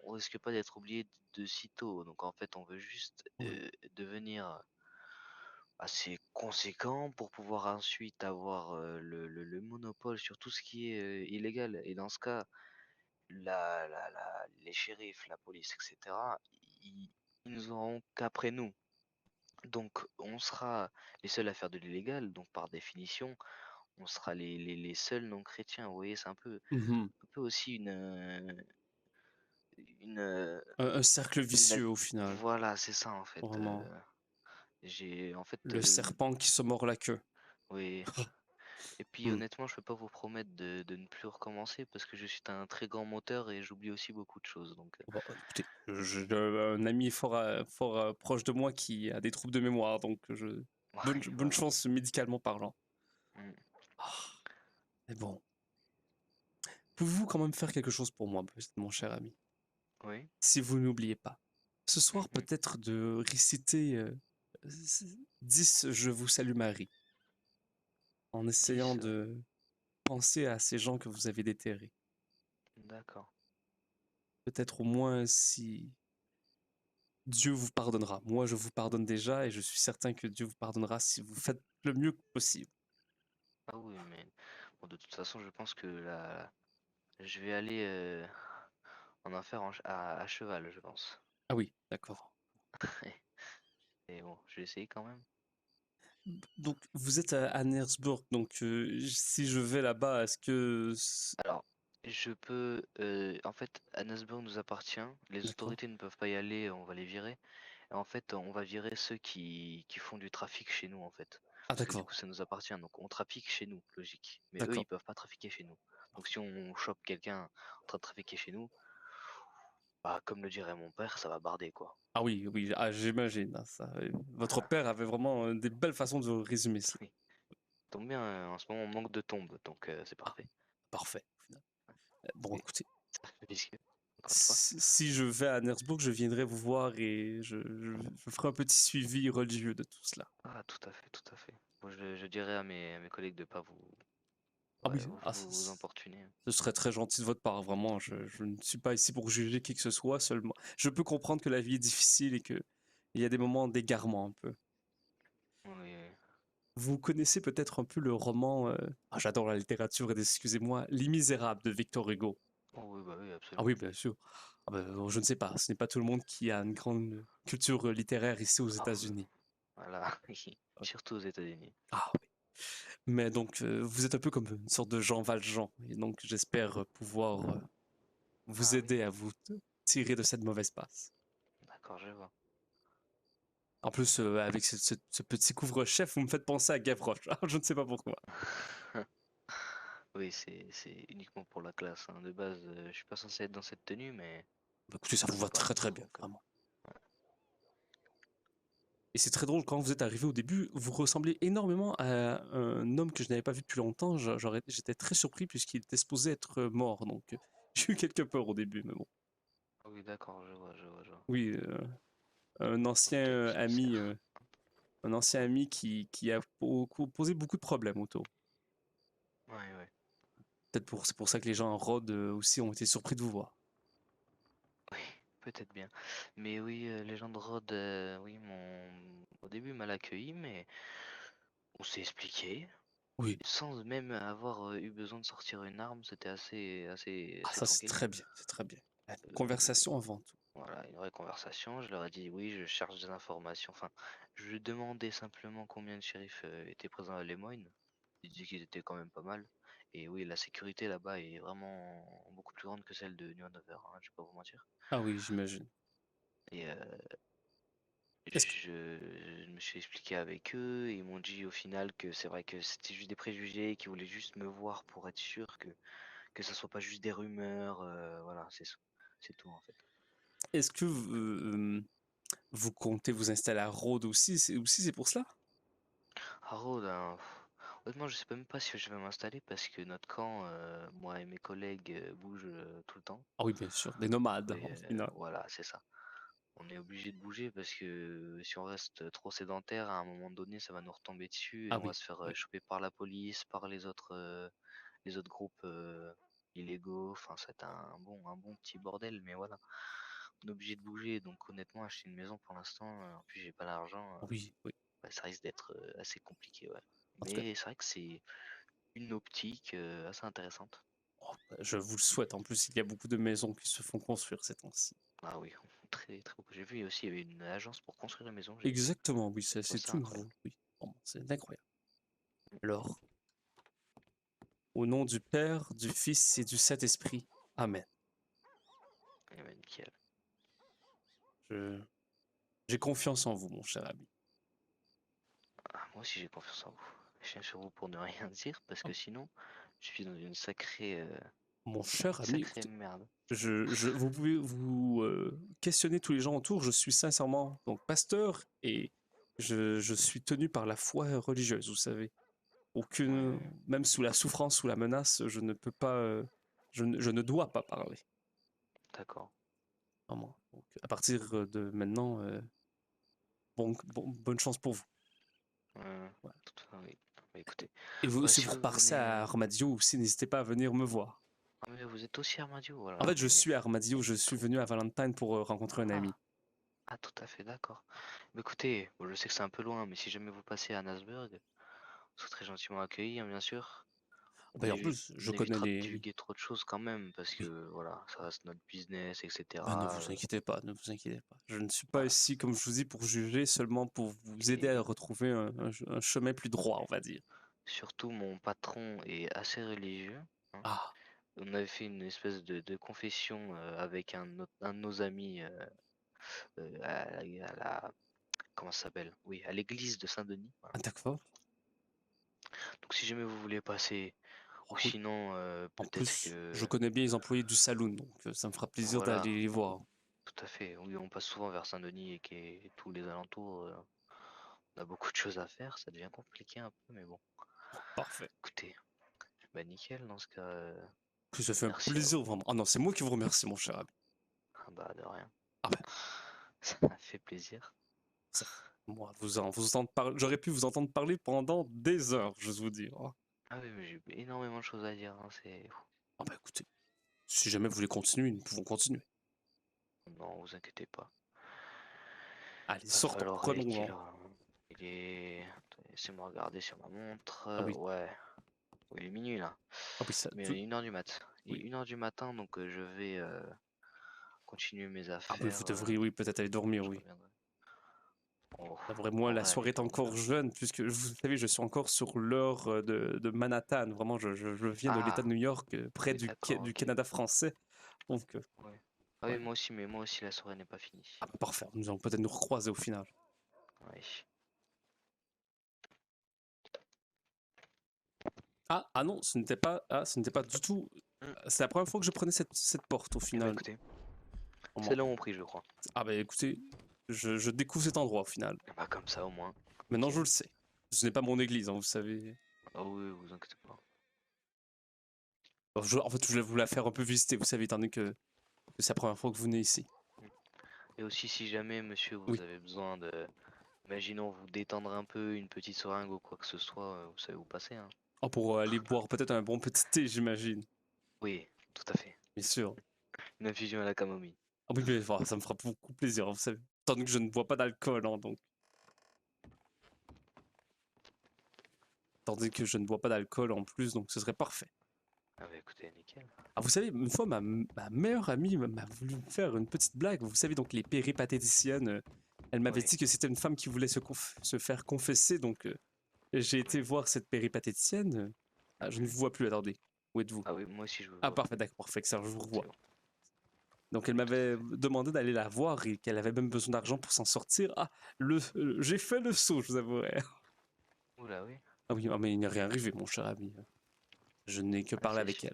on risque pas d'être oublié de sitôt. Donc, en fait, on veut juste devenir assez conséquent pour pouvoir ensuite avoir le monopole sur tout ce qui est illégal. Et dans ce cas, les shérifs, la police, etc., ils nous auront qu'après nous. Donc on sera les seuls à faire de l'illégal, donc par définition, on sera les seuls non chrétiens. Vous voyez, c'est Mhm. un peu aussi une, Un cercle une al- vicieux au final, voilà, c'est ça en fait. vraiment. J'ai en fait Le serpent qui se mord la queue. oui. Et puis Hmm. honnêtement, je peux pas vous promettre de ne plus recommencer parce que je suis un très grand moteur et j'oublie aussi beaucoup de choses. Donc Bon, écoutez, j'ai un ami fort proche de moi qui a des troubles de mémoire, donc bonne voilà. chance médicalement parlant. Mm. Ah, mais bon, pouvez-vous quand même faire quelque chose pour moi, mon cher ami? Oui. Si vous n'oubliez pas. Ce soir, Mhm. peut-être de réciter 10 Je vous salue Marie, en essayant 10, de penser à ces gens que vous avez déterrés. d'accord. Peut-être au moins si Dieu vous pardonnera. Moi, je vous pardonne déjà et je suis certain que Dieu vous pardonnera si vous faites le mieux possible. Ah oui, mais bon, de toute façon, je pense que là, je vais aller en enfer à cheval, je pense. Ah oui, d'accord. Et bon, je vais essayer quand même. Donc, vous êtes à Nersburg, donc si je vais là-bas, est-ce que... Alors, je peux. En fait, Annesburg nous appartient. Les D'accord. autorités ne peuvent pas y aller, on va les virer. Et en fait, on va virer ceux qui font du trafic chez nous, en fait. Ah Parce que du d'accord, coup, ça nous appartient. Donc, on trafique chez nous, logique. Mais eux, d'accord. ils peuvent pas trafiquer chez nous. Donc, si on chope quelqu'un en train de trafiquer chez nous, bah, comme le dirait mon père, ça va barder, quoi. Ah oui, oui, ah, j'imagine, hein, ça. Votre Voilà. père avait vraiment des belles façons de résumer cela. Oui. Tombe bien, en ce moment, on manque de tombes, donc c'est Ah, parfait. parfait. Au final. Bon, Oui, écoutez, vicieux, encore une fois. si je vais à Nersburg, je viendrai vous voir et je ferai un petit suivi religieux de tout cela. Ah, tout à fait, tout à fait. Bon, je dirais à mes collègues de pas vous, Ah ouais, oui, ah, vous importuner. ce serait très gentil de votre part, vraiment. Je ne suis pas ici pour juger qui que ce soit seulement. Je peux comprendre que la vie est difficile et que il y a des moments d'égarement un peu. Oui, oui. Vous connaissez peut-être un peu le roman, ah, j'adore la littérature, excusez-moi, Les Misérables de Victor Hugo. Oh oui, bah oui, Ah oui, absolument. bien sûr. Ah bah, je ne sais pas, ce n'est pas tout le monde qui a une grande culture littéraire ici aux Ah, États-Unis. voilà, Ok. surtout aux États-Unis. Ah oui. Mais donc, vous êtes un peu comme une sorte de Jean Valjean, et donc j'espère pouvoir vous Ah oui, aider à vous tirer de cette mauvaise passe. d'accord, je vois. En plus, avec ce petit couvre-chef, vous me faites penser à Gavroche. Ah, je ne sais pas pourquoi. Oui, c'est uniquement pour la classe, hein. De base, je suis pas censé être dans cette tenue, mais Bah, écoutez, ça ça vous me va va. très très bien, Donc, vraiment. Et c'est très drôle, quand vous êtes arrivé au début, vous ressemblez énormément à un homme que je n'avais pas vu depuis longtemps. J'étais très surpris puisqu'il était supposé être mort, donc j'ai eu quelques peur au début, mais bon. ah oui, d'accord, je vois, je vois, je vois. Oui, un ancien Quel petit ami, mystère. un ancien ami qui a posé beaucoup de problèmes autour. Ouais, ouais. Peut-être c'est pour ça que les gens en Rhodes aussi ont été surpris de vous voir. Oui, peut-être bien. Mais oui, les gens de Rhodes, oui, au début mal accueilli, mais on s'est expliqué. Oui. Sans même avoir eu besoin de sortir une arme, c'était Ah, assez ça c'est tranquille. très bien, c'est très bien. La Euh, conversation avant tout. voilà, une vraie conversation. Je leur ai dit oui, je cherche des informations. Enfin, je demandais simplement combien de shérifs étaient présents à Lemoyne. Ils disaient qu'ils étaient quand même pas mal. Et oui, la sécurité là-bas est vraiment beaucoup plus grande que celle de New Hanover, hein, je vais pas vous mentir. Ah oui, j'imagine. Et Est-ce que... je me suis expliqué avec eux et ils m'ont dit au final que c'est vrai que c'était juste des préjugés, qu'ils voulaient juste me voir pour être sûr que ça soit pas juste des rumeurs. Voilà, c'est tout en fait. Est-ce que vous comptez vous installer à Rhodes aussi? C'est pour cela? Harold, hein, honnêtement, je sais même pas si je vais m'installer parce que notre camp, moi et mes collègues, bougent tout le temps. Ah oui, bien sûr, des nomades, Et en final. voilà, c'est ça. On est obligé de bouger parce que si on reste trop sédentaire, à un moment donné, ça va nous retomber dessus et Ah on va oui, se faire oui. choper par la police, par les autres groupes illégaux. Enfin, c'est un bon petit bordel, mais voilà. On est obligé de bouger, donc honnêtement, acheter une maison pour l'instant, en plus j'ai pas l'argent, Oui, oui. bah, ça risque d'être assez compliqué, ouais. En tout cas, Mais c'est vrai que c'est une optique assez intéressante. oh, bah, je vous le souhaite. En plus, il y a beaucoup de maisons qui se font construire ces temps-ci. Ah oui, très très beaucoup. J'ai vu aussi, il y avait une agence pour construire une maison, j'ai vu. Exactement, oui, Je trouve c'est ça tout incroyable. nouveau. Oui, vraiment, c'est incroyable. Alors, au nom du Père, du Fils et du Saint-Esprit. Amen. Eh ben, nickel. Je- J'ai confiance en vous, mon cher ami. moi aussi j'ai confiance en vous. Je tiens sur vous pour ne rien dire parce que sinon je suis dans une sacrée, Mon cher ami, sacrée écoutez, merde. vous pouvez vous questionner tous les gens autour. Je suis sincèrement donc pasteur et je suis tenu par la foi religieuse, vous savez. Aucune, même sous la souffrance, sous la menace, je ne peux pas, je ne dois pas parler. D'accord. Vraiment. Donc, à partir de maintenant, bonne chance pour vous. Ouais. Oui. Bah, écoutez, Et vous, ouais, si si vous vous repassez venez, à Armadillo aussi, n'hésitez pas à venir me voir. Ah, mais vous êtes aussi Armadio, voilà. En fait, je mais- suis à Armadillo, je suis venu à Valentine pour rencontrer un ami. Ah, tout à fait, d'accord. Mais écoutez, bon, je sais que c'est un peu loin, mais si jamais vous passez à Nasburg, vous serez très gentiment accueillis, hein, bien sûr. On Ben, en plus, je on connais évitera de les... divulguer trop de choses quand même, parce Oui. que voilà, ça reste notre business, etc. Ah, ne vous inquiétez pas, ne vous inquiétez pas. Je ne suis pas Voilà. ici, comme je vous dis, pour juger, seulement pour vous aider à retrouver un chemin plus droit, on va dire. Surtout, mon patron est assez religieux. Hein. Ah, On avait fait une espèce de confession avec un de nos amis à la... Comment ça s'appelle? Oui, à l'église de Saint-Denis. Voilà. ah, d'accord. Donc si jamais vous voulez passer, Oh, ou oui. sinon En peut-être plus, que... je connais bien les employés du saloon, donc ça me fera plaisir Voilà, d'aller les voir. tout à fait. Oui, on passe souvent vers Saint-Denis et tous les alentours. On a beaucoup de choses à faire, ça devient compliqué un peu, mais bon. Parfait. Écoutez, bah nickel dans ce cas. Que ça fait un Merci à plaisir, vous. vraiment. Ah non, c'est moi qui vous remercie, mon cher ami. Ah bah de rien. Ah ben, Ça m'a fait plaisir. ça, moi, vous entendre parler, j'aurais pu vous entendre parler pendant des heures, je vous dire. Ah oui, mais j'ai eu énormément de choses à dire, hein, c'est... Ah bah écoutez, si jamais vous voulez continuer, nous pouvons continuer. Non, vous inquiétez pas. Allez, Va sortons, falloir aller prenons-en. quelle heure, hein? Il est... Attendez, laissez-moi regarder sur ma montre. Ah oui. Ouais. Oui, il est minuit là. Ah oui, ça, Mais tout- il est 1h du mat. Il oui. est 1h du matin, donc je vais continuer mes Ah affaires. oui, vous devriez, oui, peut-être aller dormir, oui. reviendrai. Oh, Vraiment, la ouais, soirée est encore jeune, puisque vous savez, je suis encore sur l'heure de Manhattan. Vraiment, je viens de l'État de New York, près oui, d'accord, du ok. Canada français. Donc, Ouais. Ah oui, ouais. moi aussi, mais moi aussi la soirée n'est pas finie. Ah, bah, parfait, nous allons peut-être nous recroiser au final. Oui. Ah non, ce n'était pas du tout. C'est la première fois que je prenais cette porte au Eh ben, final. écoutez, Au c'est moins. là où on prie, je crois. Ah bah écoutez, je découvre cet endroit au final. Bah comme ça au moins. Maintenant Ok. je le sais. Ce n'est pas mon église, hein, vous savez. Ah oui, vous inquiétez pas. En fait, je voulais vous la faire un peu visiter, vous savez, étant donné que c'est la première fois que vous venez ici. Et aussi, si jamais, monsieur, vous Oui. avez besoin de... Imaginons vous détendre un peu, une petite seringue ou quoi que ce soit, vous savez où passer, hein. Oh, pour aller boire peut-être un bon petit thé, j'imagine. Oui, tout à fait. Bien sûr. Une infusion à la camomille. Ah oui, mais voilà, ça me fera beaucoup plaisir, vous savez. Étant donné que je ne bois pas d'alcool, hein, donc. Tandis que je ne bois pas d'alcool en plus, donc ce serait parfait. Ah bah écoutez, nickel. Ah, vous savez, une fois, ma meilleure amie m'a voulu me faire une petite blague. Vous savez, donc les péripatéticiennes, elle m'avait Oui. dit que c'était une femme qui voulait se faire confesser, donc j'ai été voir cette péripatéticienne. Ah, je ne vous vois plus, attendez. Où êtes-vous? Ah oui, moi aussi je veux. Ah, parfait, d'accord, parfait, excellent, je vous revois. bon. Donc elle m'avait demandé d'aller la voir et qu'elle avait même besoin d'argent pour s'en sortir. Ah, j'ai fait le saut, je vous avouerai. Oula, oui. Ah oui, mais il n'est rien arrivé, mon cher ami. Je n'ai que parlé c'est avec sûr.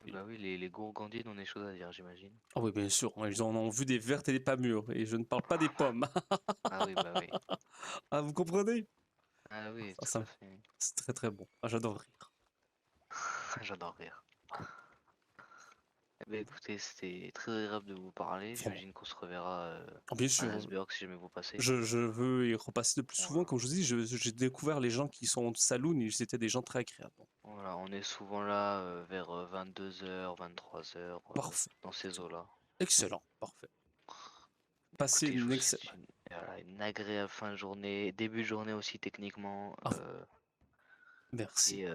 elle. Bah oui, les gourgandiers ont des choses à dire, j'imagine. Ah oui, bien sûr, ils en ont vu des vertes et des pas mûres, et je ne parle pas des pommes. Ah oui, bah oui. Ah, vous comprenez? Ah oui, Ah, tout à fait. c'est très très bon. Ah, j'adore rire. J'adore rire. Eh ben, écoutez, c'était très agréable de vous parler. J'imagine qu'on se reverra Ah, bien à sûr. Nasburg si jamais vous passez. Je veux y repasser de plus souvent. Comme je vous dis, j'ai découvert les gens qui sont au saloon et c'était des gens très agréables. Voilà, on est souvent là vers 22h, 23h, Parfait. dans ces eaux-là. Excellent, parfait. Passez Écoutez, je une vous excellente. souhaite une agréable fin de journée, début de journée aussi techniquement. Ah, merci. Et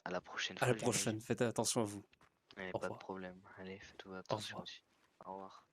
à la prochaine À fois. la prochaine. Faites attention à vous. Allez, Au pas de revoir. problème. Allez, faites-vous attention aussi. Au revoir.